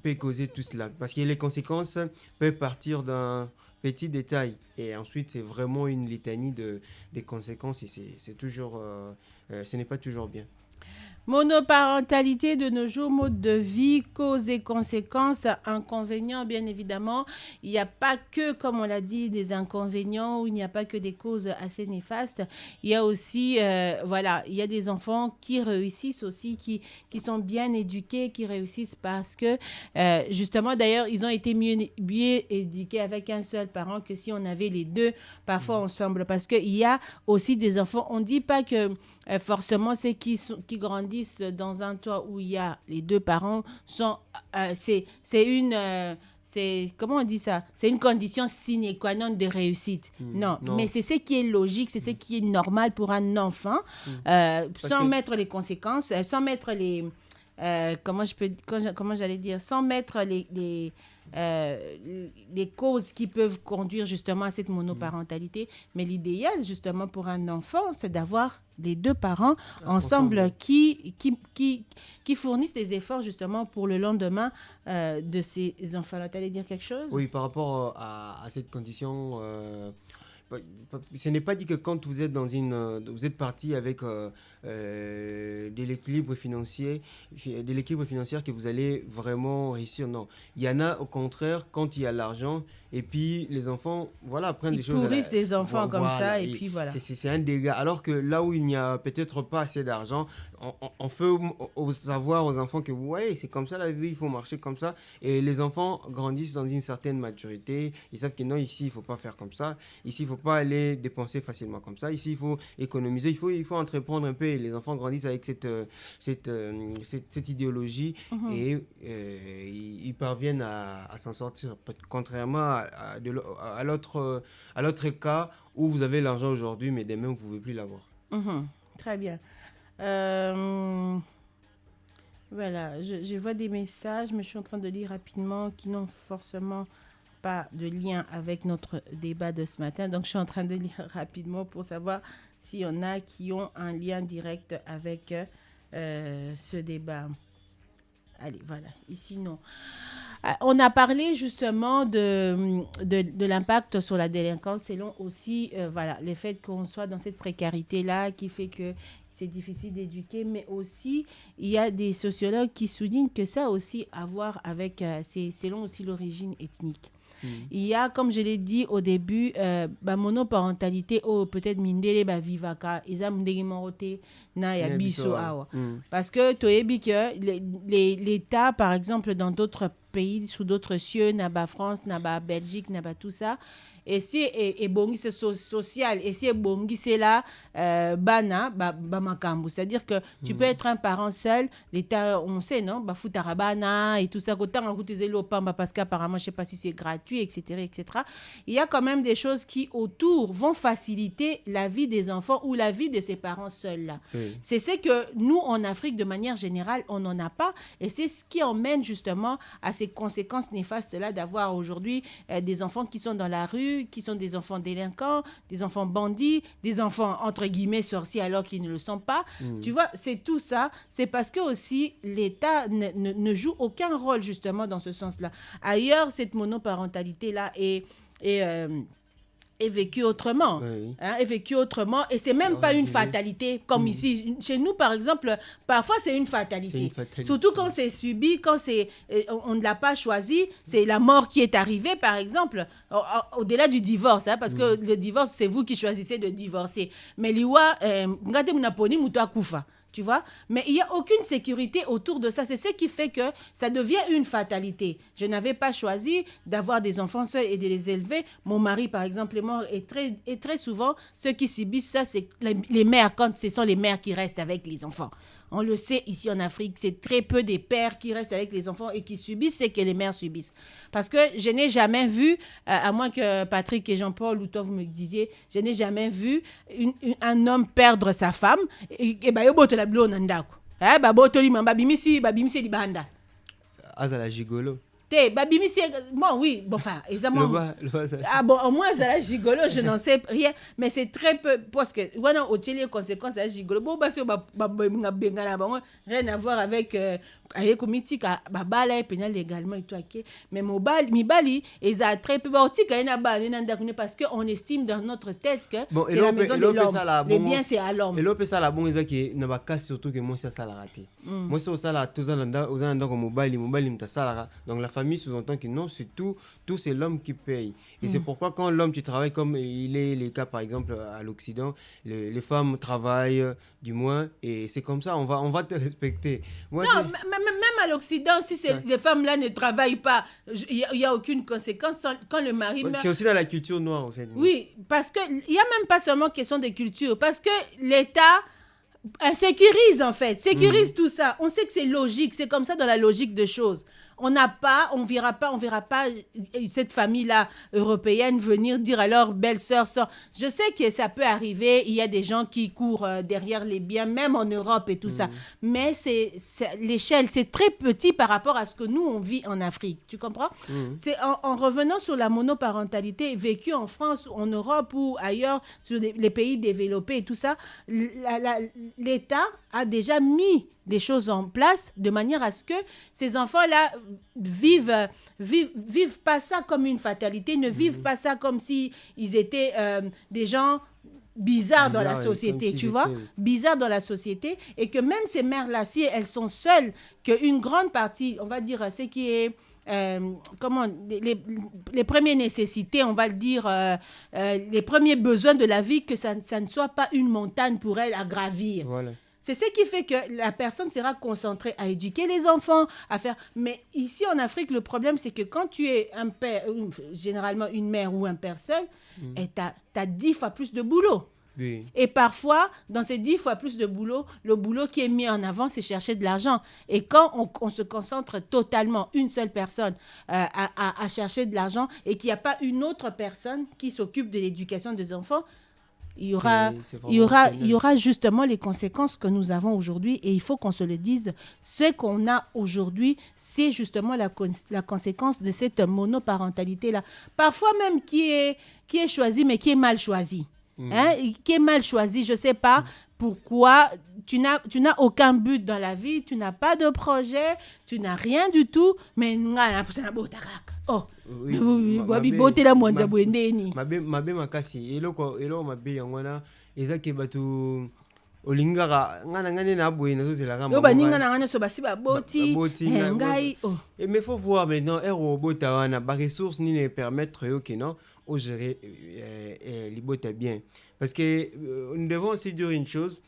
peut causer tout cela. Parce que les conséquences peuvent partir d'un petit détail et ensuite c'est vraiment une litanie des conséquences et c'est toujours ce n'est pas toujours bien. Monoparentalité de nos jours, mode de vie, causes et conséquences, inconvénients bien évidemment. Il n'y a pas que, comme on l'a dit, des inconvénients ou il n'y a pas que des causes assez néfastes. Il y a aussi, il y a des enfants qui réussissent aussi, qui sont bien éduqués, qui réussissent parce que, justement, d'ailleurs, ils ont été mieux éduqués avec un seul parent que si on avait les deux parfois ensemble. Parce qu'il y a aussi des enfants, on ne dit pas que forcément ceux qui grandissent dans un toit où il y a les deux parents sont comment on dit ça, c'est une condition sine qua non de réussite. Non, mais c'est ce qui est logique, c'est ce qui est normal pour un enfant, sans mettre les conséquences, sans mettre les sans mettre les causes qui peuvent conduire justement à cette monoparentalité. Mais l'idéal justement pour un enfant, c'est d'avoir les deux parents ensemble qui fournissent des efforts justement pour le lendemain de ces enfants-là. Tu allais dire quelque chose? Oui, par rapport à cette condition ce n'est pas dit que quand vous êtes vous êtes parti avec de l'équilibre financier que vous allez vraiment réussir. Non, il y en a au contraire quand il y a l'argent et puis les enfants, voilà, prennent des choses. Ils pourrissent des enfants comme ça et puis voilà. C'est un dégât. Alors que là où il n'y a peut-être pas assez d'argent, on fait savoir aux enfants que vous voyez, c'est comme ça la vie, il faut marcher comme ça. Et les enfants grandissent dans une certaine maturité. Ils savent que non, ici, il ne faut pas faire comme ça. Ici, il ne faut pas aller dépenser facilement comme ça. Ici, il faut économiser. Il faut entreprendre un peu. Et les enfants grandissent avec cette idéologie et ils parviennent à s'en sortir. Contrairement à l'autre cas où vous avez l'argent aujourd'hui, mais demain, vous ne pouvez plus l'avoir. Très bien. Voilà, je vois des messages, mais je suis en train de lire rapidement qui n'ont forcément pas de lien avec notre débat de ce matin. Donc, je suis en train de lire rapidement pour savoir s'il y en a qui ont un lien direct avec ce débat. Allez, voilà. Ici, non. On a parlé justement de l'impact sur la délinquance selon aussi voilà, le fait qu'on soit dans cette précarité-là qui fait que c'est difficile d'éduquer, mais aussi, il y a des sociologues qui soulignent que ça a aussi à voir avec, c'est selon aussi l'origine ethnique. Il y a, comme je l'ai dit au début, monoparentalité, peut-être mindele vivaka, na ya biso awa. Parce que l'État, par exemple, dans d'autres pays, sous d'autres cieux, n'a France, n'a Belgique, n'a tout ça. Et si bongi c'est social, et si bongi c'est là bana makambu, c'est-à-dire que tu peux être un parent seul, l'État on sait non, futarabana et tout ça, parce qu'apparemment je sais pas si c'est gratuit, etc. Il y a quand même des choses qui autour vont faciliter la vie des enfants ou la vie de ces parents seuls là. C'est ce que nous en Afrique de manière générale on n'en a pas, et c'est ce qui emmène justement à ces conséquences néfastes là d'avoir aujourd'hui des enfants qui sont dans la rue, qui sont des enfants délinquants, des enfants bandits, des enfants entre guillemets sorciers alors qu'ils ne le sont pas. Tu vois, c'est tout ça. C'est parce que aussi l'État ne joue aucun rôle justement dans ce sens-là. Ailleurs, cette monoparentalité-là est vécu autrement. Est vécu autrement. Et c'est même pas une fatalité. Comme ici, chez nous, par exemple, parfois c'est une fatalité. Surtout quand c'est subi, quand on ne l'a pas choisi, c'est la mort qui est arrivée, par exemple, au-delà du divorce. Parce que le divorce, c'est vous qui choisissez de divorcer. Mais liwa, tu vois, mais il n'y a aucune sécurité autour de ça. C'est ce qui fait que ça devient une fatalité. Je n'avais pas choisi d'avoir des enfants seuls et de les élever. Mon mari, par exemple, est mort. Et très souvent, ceux qui subissent ça, c'est les mères, quand ce sont les mères qui restent avec les enfants. On le sait ici en Afrique, c'est très peu des pères qui restent avec les enfants et qui subissent ce que les mères subissent. Parce que je n'ai jamais vu, à moins que Patrick et Jean-Paul ou toi vous me disiez, je n'ai jamais vu un homme perdre sa femme. Et Azala gigolo. Bon, oui, bon, enfin, évidemment. Ah bon, au moins, ça la gigolo, je n'en sais rien, mais c'est très peu, parce que, voilà, au Tchèque, les conséquences, ça gigolo. Bon, parce que, rien à voir avec, avec mythique, babala et pénal légalement et tout, ok. Mais Mibali, ils ont très peu, parce qu'on estime dans notre tête que c'est la maison de l'homme. Les biens, c'est à l'homme. Et l'autre, ça, la bonne, c'est que, n'a pas cassé surtout que moi, ça l'a raté. Moi, c'est ça, là, tous les ans, mobile, donc la famille sous-entend que non, c'est tout c'est l'homme qui paye. Et c'est pourquoi quand l'homme, tu travailles comme il est les cas par exemple à l'Occident, les femmes travaillent du moins, et c'est comme ça, on va te respecter. Moi, non, même à l'Occident, si ces femmes-là ne travaillent pas, il n'y a aucune conséquence quand le mari meurt. C'est aussi dans la culture noire en fait. Oui, parce qu'il n'y a même pas seulement question de culture, parce que l'État sécurise en fait, tout ça. On sait que c'est logique, c'est comme ça dans la logique de choses. On verra pas cette famille-là européenne venir dire alors belle-sœur sort. Je sais que ça peut arriver, il y a des gens qui courent derrière les biens, même en Europe et tout ça. Mais l'échelle, c'est très petit par rapport à ce que nous, on vit en Afrique. Tu comprends? C'est en revenant sur la monoparentalité vécue en France, en Europe ou ailleurs, sur les pays développés et tout ça, l'État a déjà mis des choses en place de manière à ce que ces enfants-là vivent pas ça comme une fatalité, ne vivent pas ça comme si ils étaient des gens bizarres dans la société, tu vois, bizarres dans la société, et que même ces mères-là, si elles sont seules, qu'une grande partie, on va dire, ce qui est les premières nécessités, on va le dire, les premiers besoins de la vie, que ça ne soit pas une montagne pour elle à gravir. Voilà. C'est ce qui fait que la personne sera concentrée à éduquer les enfants, à faire... Mais ici, en Afrique, le problème, c'est que quand tu es un père, généralement une mère ou un père seul, tu as 10 fois plus de boulot. Oui. Et parfois, dans ces 10 fois plus de boulot, le boulot qui est mis en avant, c'est chercher de l'argent. Et quand on se concentre totalement, une seule personne, à chercher de l'argent, et qu'il n'y a pas une autre personne qui s'occupe de l'éducation des enfants, il y aura justement les conséquences que nous avons aujourd'hui, et il faut qu'on se le dise. Ce qu'on a aujourd'hui, c'est justement la conséquence de cette monoparentalité-là. Parfois même qui est choisie, mais qui est mal choisie. Qui est mal choisie, je ne sais pas pourquoi. Tu n'as aucun but dans la vie, tu n'as pas de projet, tu n'as rien du tout, mais mabe makasi eloko mabe yango wana ezake bato olingaka ngana na boye na zozela kama baninga na ngana so basi baboti ngai mais faut voir maintenant bota wana ba ressources ni ne permettre yo que non au gérer libota bien, parce que nous devons aussi dire une chose.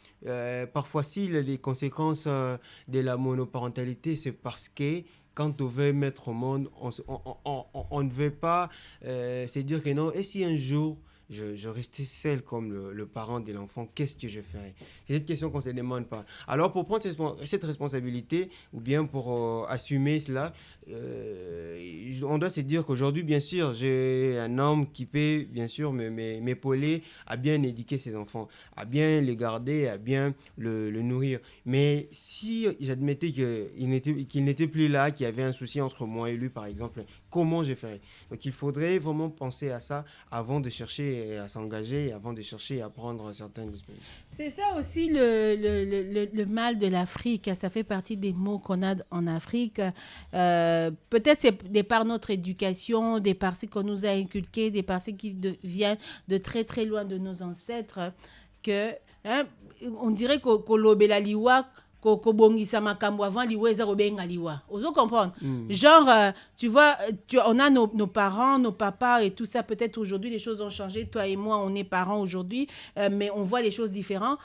Parfois, si les conséquences de la monoparentalité, c'est parce que quand on veut mettre au monde, on ne veut pas se dire que non. Et si un jour je restais seul comme le parent de l'enfant, qu'est-ce que je ferais? C'est cette question qu'on ne se demande pas. Alors, pour prendre cette responsabilité, ou bien pour assumer cela, on doit se dire qu'aujourd'hui, bien sûr, j'ai un homme qui peut, bien sûr, m'épauler à bien éduquer ses enfants, à bien les garder, à bien le nourrir. Mais si j'admettais qu'il n'était plus là, qu'il y avait un souci entre moi et lui, par exemple, comment je ferais? Donc, il faudrait vraiment penser à ça avant de chercher à s'engager, avant de chercher à prendre certaines dispositions. C'est ça aussi le mal de l'Afrique. Ça fait partie des maux qu'on a en Afrique. Peut-être c'est de par notre éducation, des par ce qu'on nous a inculqué, des par ce qui vient de très très loin de nos ancêtres, que on dirait qu'au lobela liwa kobongisa makambo avant liwa eza robenga liwa. Ozo comprendre? Genre tu vois, on a nos parents, nos papas et tout ça. Peut-être aujourd'hui les choses ont changé. Toi et moi on est parents aujourd'hui, mais on voit les choses différemment.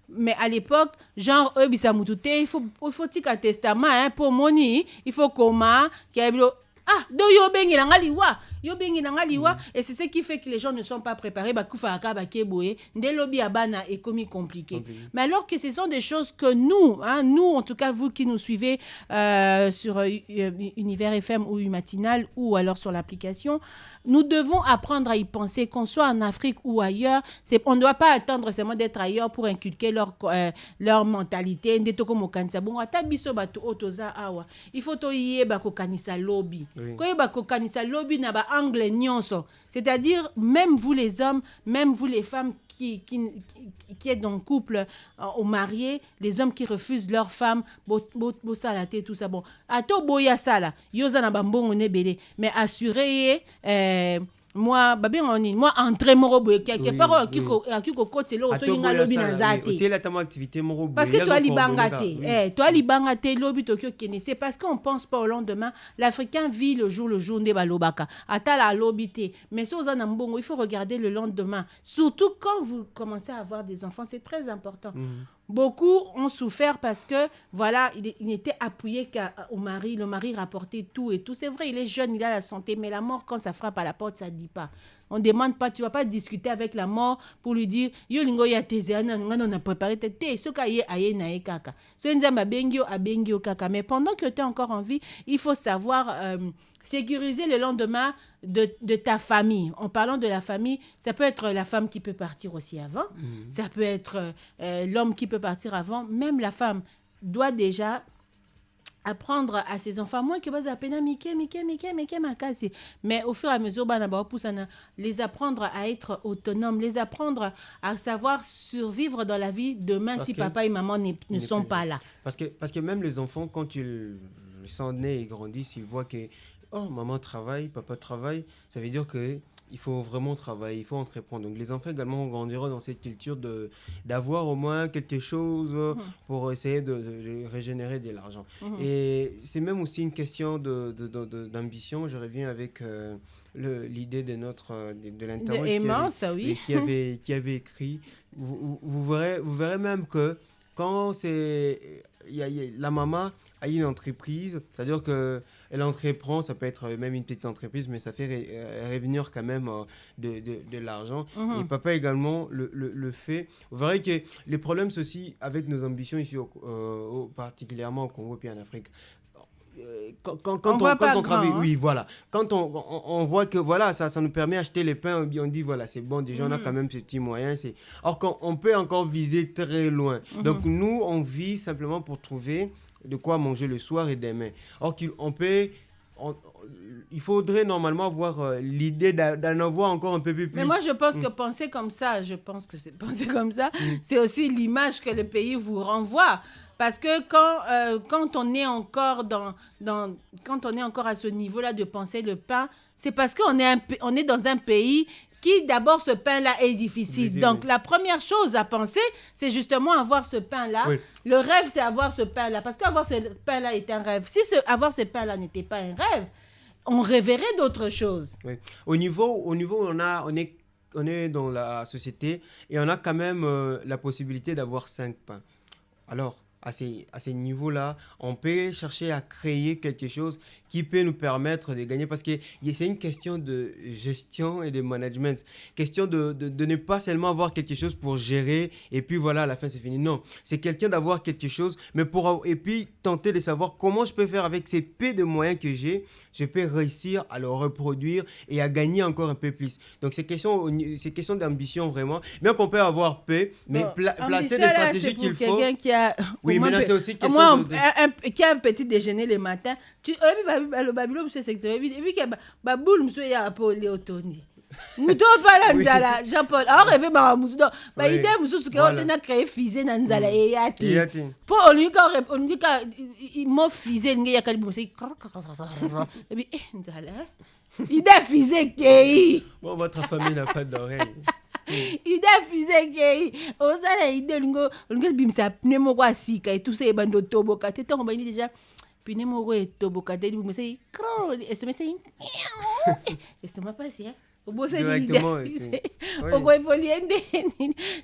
Mais à l'époque, genre bisa mutute, il faut tika testament pour moni, il faut koma kiabilo. Do yo bengi nanga liwa, et c'est ce qui fait que les gens ne sont pas préparés. Ndé lobi abana est commis compliqué. Mais alors que ce sont des choses que nous, en tout cas vous qui nous suivez sur Univers FM ou Matinale ou alors sur l'application, nous devons apprendre à y penser, qu'on soit en Afrique ou ailleurs. On ne doit pas attendre seulement d'être ailleurs pour inculquer leur mentalité. Il faut kanisa lobby. Kanisa lobby na ba angle nyonso. C'est-à-dire, même vous les hommes, même vous les femmes qui est dans le couple au marié, les hommes qui refusent leur femme, salate tout ça, bon. Ato boya sala, yoza na bambongo nebele, mais assurez moi entrée moro boye quelque part akiko kote lo so linga lobi na zate parce que toi libanga te lobi tokyo kene, c'est parce qu'on pense pas au lendemain. L'Africain vit le jour nde balobaka ata la lobité, mais so za na mbongo il faut regarder le lendemain, surtout quand vous commencez à avoir des enfants. C'est très important. Beaucoup ont souffert parce que, voilà, il était appuyé au mari. Le mari rapportait tout et tout. C'est vrai, il est jeune, il a la santé, mais la mort, quand ça frappe à la porte, ça ne dit pas. On ne demande pas, tu ne vas pas discuter avec la mort pour lui dire « Yo lingo ya teze, on a préparé tes thé. Ce qu'il y a nae kaka. So nzamba bengyo a bengyo kaka. » Mais pendant que tu es encore en vie, il faut savoir sécuriser le lendemain de ta famille. En parlant de la famille, ça peut être la femme qui peut partir aussi avant. Ça peut être l'homme qui peut partir avant. Même la femme doit déjà apprendre à ses enfants, moins que bas à peine Mickey, mais au fur et à mesure, les apprendre à être autonomes, les apprendre à savoir survivre dans la vie demain Parce si que- papa et maman ne sont plus pas là. là. Parce que même les enfants, quand ils sont nés et grandissent, ils voient que oh, maman travaille, papa travaille, ça veut dire que il faut vraiment travailler, il faut entreprendre. Donc les enfants également grandiront dans cette culture d'avoir au moins quelque chose pour essayer de régénérer de l'argent. Et c'est même aussi une question d'ambition. Je reviens avec l'idée de de De l'internaute aimant, ça oui. qui avait écrit. Vous verrez même que quand la maman a une entreprise, c'est-à-dire que elle entreprend, ça peut être même une petite entreprise, mais ça fait revenir quand même de l'argent. Et papa également le fait. Vous verrez que les problèmes, c'est aussi avec nos ambitions ici, particulièrement au Congo et en Afrique. Quand on travaille, oui, voilà. Quand on voit que voilà, ça nous permet d'acheter les pains, on dit voilà, c'est bon, déjà on a quand même ces petits moyens. Or, on peut encore viser très loin. Donc, nous, on vit simplement pour trouver de quoi manger le soir et demain. Or, il faudrait normalement avoir l'idée d'en avoir encore un peu plus. Mais moi, je pense que penser comme ça, c'est aussi l'image que le pays vous renvoie. Parce que quand on est encore quand on est encore à ce niveau-là de penser le pain, c'est parce qu'on est dans un pays qui, d'abord, ce pain-là est difficile. Donc, la première chose à penser, c'est justement avoir ce pain-là. Oui. Le rêve, c'est avoir ce pain-là. Parce qu'avoir ce pain-là est un rêve. Si avoir ce pain-là n'était pas un rêve, on rêverait d'autres choses. Oui. Au niveau où on est dans la société et on a quand même la possibilité d'avoir 5 pains. Alors, à ces niveaux-là, on peut chercher à créer quelque chose qui peut nous permettre de gagner parce que c'est une question de gestion et de management. Question de ne pas seulement avoir quelque chose pour gérer et puis voilà, à la fin c'est fini. Non, c'est quelqu'un d'avoir quelque chose, mais et puis tenter de savoir comment je peux faire avec ces peu de moyens que j'ai, je peux réussir à le reproduire et à gagner encore un peu plus. Donc c'est question d'ambition vraiment. Bien qu'on peut avoir peu, mais placer des stratégies qu'il faut. Quelqu'un qui a... Oui, mais là c'est aussi question qui a un petit déjeuner le matin. Le Babylone, monsieur, c'est que et puis que boule, monsieur, il y a pour Léotoni. Muto pala nzala Jean-Paul a rêvé ba musudo ba idée mususu ke otena créer fisé na nzala e yati po onika mo fisé nge ya kalibu musi et puis nzala idée fisé kei bon votre famille n'a pas d'oreille. idée fisé kei osala idée ngo bimsa pneumo kwa sika et tout ça e bando toboka te tongo ba ni déjà pine moko etoboka te bimsa cro estomac c'est estomac passe hein.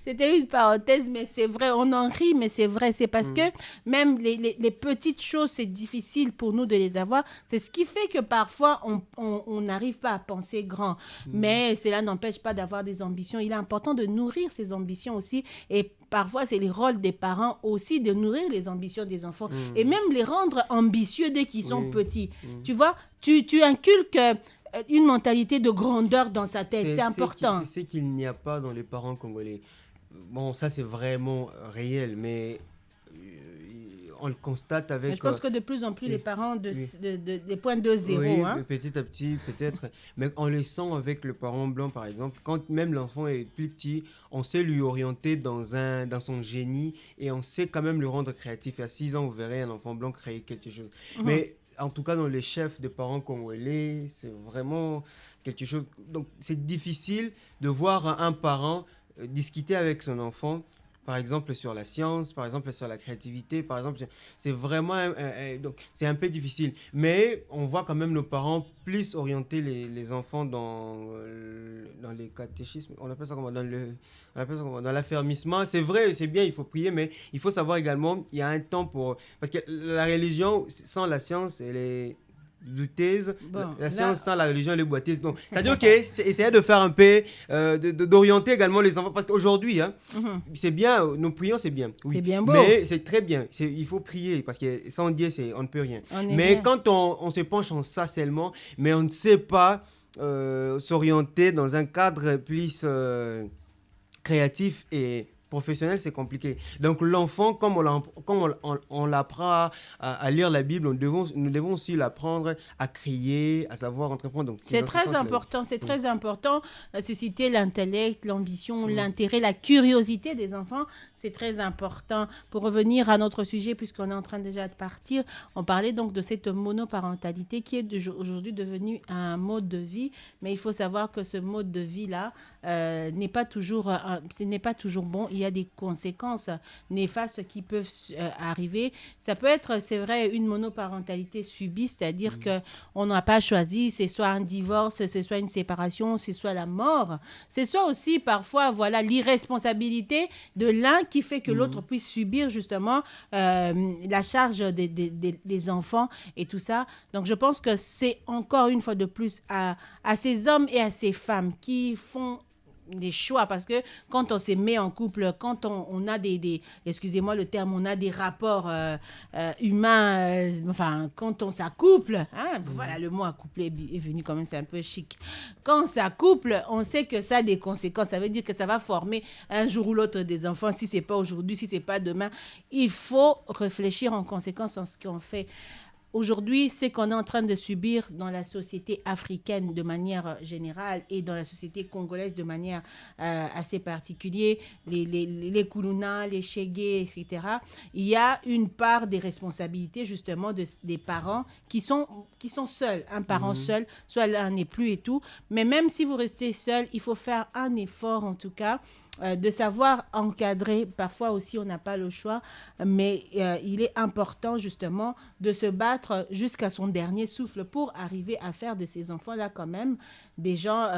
C'était une parenthèse, mais c'est vrai, on en rit, mais c'est vrai, c'est parce que même les petites choses, c'est difficile pour nous de les avoir. C'est ce qui fait que parfois, on n'arrive pas à penser grand. Mais cela n'empêche pas d'avoir des ambitions. Il est important de nourrir ces ambitions aussi. Et parfois, c'est le rôle des parents aussi de nourrir les ambitions des enfants. Et même les rendre ambitieux dès qu'ils sont petits. Tu vois, tu inculques une mentalité de grandeur dans sa tête, c'est important. C'est ce qu'il n'y a pas dans les parents congolais. Bon, ça c'est vraiment réel, mais on le constate avec... Mais je pense que de plus en plus les parents des points de zéro. Oui, petit à petit peut-être, mais on le sent avec le parent blanc par exemple. Quand même l'enfant est plus petit, on sait lui orienter dans son génie et on sait quand même le rendre créatif. À 6 ans, vous verrez un enfant blanc créer quelque chose. Mais en tout cas, dans les chefs de parents congolais, c'est vraiment quelque chose... Donc, c'est difficile de voir un parent discuter avec son enfant, par exemple, sur la science, par exemple, sur la créativité, par exemple. C'est vraiment... donc, c'est un peu difficile. Mais on voit quand même nos parents plus orienter les enfants dans les catéchismes. On appelle ça comment ? Dans l'affermissement. C'est vrai, c'est bien, il faut prier, mais il faut savoir également, il y a un temps pour... Parce que la religion, sans la science, elle est douteuse. La science sans la religion, elle est boiteuse. Donc, c'est-à-dire qu'essayer de faire un peu, d'orienter également les enfants. Parce qu'aujourd'hui, c'est bien, nous prions, c'est bien. Oui. C'est bien beau. Mais c'est très bien. Il faut prier, parce que sans Dieu, on ne peut rien. Mais quand on se penche en ça seulement, mais on ne sait pas s'orienter dans un cadre plus créatif et professionnel, c'est compliqué. Donc l'enfant, comme on l'apprend à lire la Bible, nous devons aussi l'apprendre à crier, à savoir entreprendre. Donc, c'est très important, susciter l'intellect, l'ambition, l'intérêt, la curiosité des enfants. C'est très important. Pour revenir à notre sujet, puisqu'on est en train déjà de partir, on parlait donc de cette monoparentalité qui est aujourd'hui devenue un mode de vie. Mais il faut savoir que ce mode de vie-là n'est pas toujours bon. Il y a des conséquences néfastes qui peuvent arriver. Ça peut être, c'est vrai, une monoparentalité subie, c'est-à-dire qu'on n'a pas choisi, c'est soit un divorce, c'est soit une séparation, c'est soit la mort. C'est soit aussi parfois l'irresponsabilité de l'un qui fait que l'autre puisse subir justement la charge des enfants et tout ça. Donc je pense que c'est encore une fois de plus à ces hommes et à ces femmes qui font des choix, parce que quand on se met en couple, quand on a excusez-moi le terme, on a des rapports humains, quand on s'accouple, voilà, le mot accouplé est venu quand même, c'est un peu chic. Quand on s'accouple, on sait que ça a des conséquences, ça veut dire que ça va former un jour ou l'autre des enfants, si c'est pas aujourd'hui, si c'est pas demain. Il faut réfléchir en conséquence en ce qu'on fait. Aujourd'hui, ce qu'on est en train de subir dans la société africaine de manière générale et dans la société congolaise de manière assez particulière, les Kuluna, les Chégué, etc., il y a une part des responsabilités justement des parents qui sont seuls. Un parent seul, soit l'un n'est plus et tout. Mais même si vous restez seul, il faut faire un effort en tout cas, de savoir encadrer. Parfois aussi, on n'a pas le choix, mais il est important justement de se battre jusqu'à son dernier souffle pour arriver à faire de ces enfants-là quand même des gens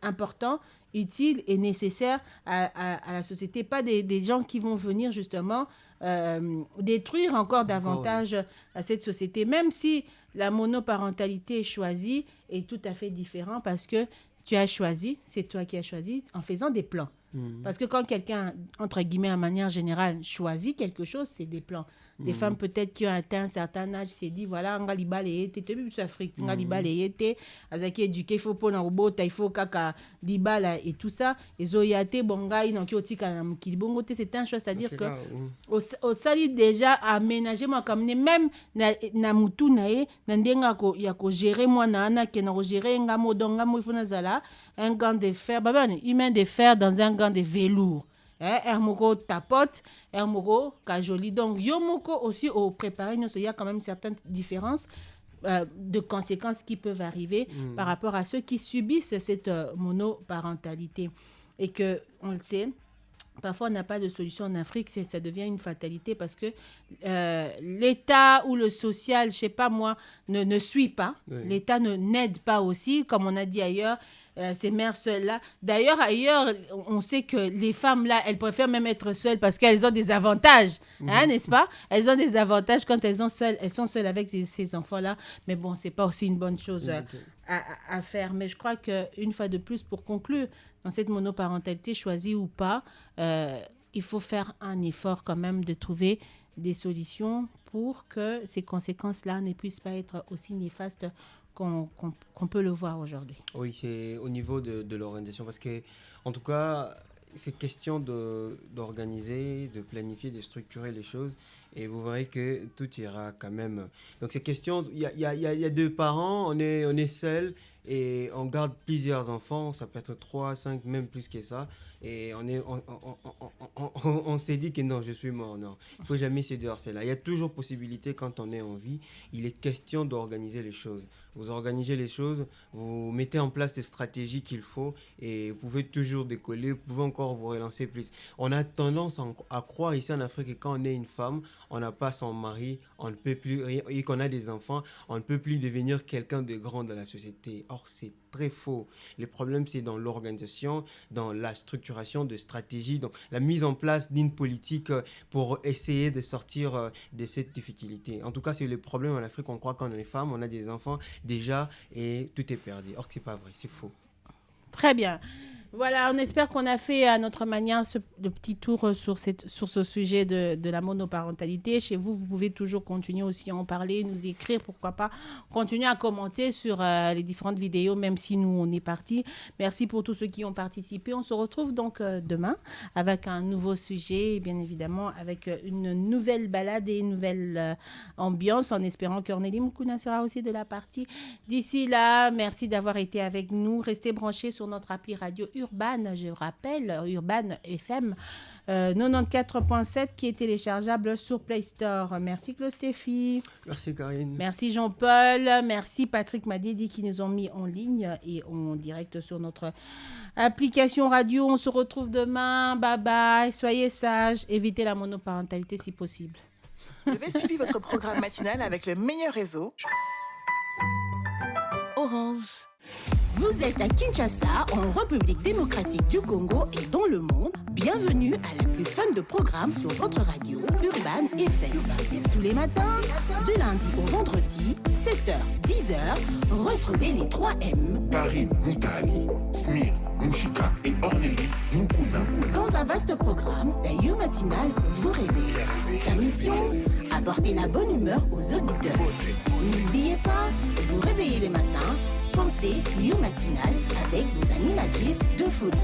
importants, utiles et nécessaires à la société. Pas des gens qui vont venir justement détruire encore davantage cette société. Même si la monoparentalité choisie est tout à fait différente, parce que tu as choisi, c'est toi qui as choisi en faisant des plans. Parce que quand quelqu'un, entre guillemets, en manière générale, choisit quelque chose, c'est des plans. Des femmes peut-être qui ont atteint un certain âge s'est dit, voilà, on va libérer, tu es plus Afrique, on va libérer, azaki éduqué, il faut pour un robot, il faut kaka libala et tout ça. Et zoyate, bonga, il n'ont tika na mukilibongo, c'est un choix, c'est-à-dire que au sali déjà aménager moi comme même na mutu nae, nandenga ko ya ko gérer moi na ana ke na ko gérer nga modonga mo ifuna zala un gant de fer, humain de fer dans un gant de velours. Hermoko tapote, Hermoko kajoli. Donc, Yomoko aussi au préparer, il y a quand même certaines différences de conséquences qui peuvent arriver par rapport à ceux qui subissent cette monoparentalité. Et que, on le sait, parfois on n'a pas de solution en Afrique, ça devient une fatalité parce que l'État ou le social, je sais pas moi, ne suit pas. Oui. L'État n'aide pas aussi, comme on a dit ailleurs. Ces mères seules-là. D'ailleurs, ailleurs, on sait que les femmes-là, elles préfèrent même être seules parce qu'elles ont des avantages, n'est-ce pas? Elles ont des avantages quand elles sont seules avec ces enfants-là. Mais bon, c'est pas aussi une bonne chose à faire. Mais je crois qu'une fois de plus, pour conclure, dans cette monoparentalité, choisie ou pas, il faut faire un effort quand même de trouver des solutions pour que ces conséquences-là ne puissent pas être aussi néfastes qu'on peut le voir aujourd'hui. Oui, c'est au niveau de l'organisation, parce que, en tout cas, c'est question d'organiser, de planifier, de structurer les choses, et vous verrez que tout ira quand même. Donc, c'est question, il y a deux parents, on est seul, et on garde plusieurs enfants, ça peut être 3, 5, même plus que ça, et on s'est dit que non, je suis mort, non. Il ne faut jamais se dire cela. Il y a toujours possibilité quand on est en vie. Il est question d'organiser les choses. Vous organisez les choses, vous mettez en place les stratégies qu'il faut et vous pouvez toujours décoller, vous pouvez encore vous relancer plus. On a tendance à croire ici en Afrique que quand on est une femme, on n'a pas son mari, on ne peut plus, et qu'on a des enfants, on ne peut plus devenir quelqu'un de grand dans la société. Or, c'est très faux. Le problème, c'est dans l'organisation, dans la structuration de stratégies, donc la mise en place d'une politique pour essayer de sortir de cette difficulté. En tout cas, c'est le problème en Afrique. On croit qu'on est femme, on a des enfants déjà et tout est perdu. Or, ce n'est pas vrai, c'est faux. Très bien. Voilà, on espère qu'on a fait à notre manière le petit tour sur ce sujet de la monoparentalité. Chez vous, vous pouvez toujours continuer aussi à en parler, nous écrire, pourquoi pas, continuer à commenter sur les différentes vidéos, même si nous, on est partis. Merci pour tous ceux qui ont participé. On se retrouve donc demain avec un nouveau sujet et bien évidemment avec une nouvelle balade et une nouvelle ambiance, en espérant qu'Ornélie Moukouna sera aussi de la partie. D'ici là, merci d'avoir été avec nous. Restez branchés sur notre appli radio Urban, je rappelle, Urban FM 94.7 qui est téléchargeable sur Play Store. Merci Claude Stéphie. Merci Karine. Merci Jean-Paul. Merci Patrick Madidi qui nous ont mis en ligne et en direct sur notre application radio. On se retrouve demain. Bye bye. Soyez sages. Évitez la monoparentalité si possible. Vous avez suivi votre programme matinal avec le meilleur réseau. Orange. Vous êtes à Kinshasa, en République démocratique du Congo et dans le monde. Bienvenue à la plus fun de programmes sur votre radio Urban FM. Tous les matins, du lundi au vendredi, 7h, 10h, retrouvez les 3M. Karine Moutali, Smir, Mouchika et Ornélie Moukouna. Dans un vaste programme, la You Matinale vous réveille. Sa mission, apporter la bonne humeur aux auditeurs. N'oubliez pas, vous réveillez les matins. Pensez You Matinale avec vos animatrices de folie.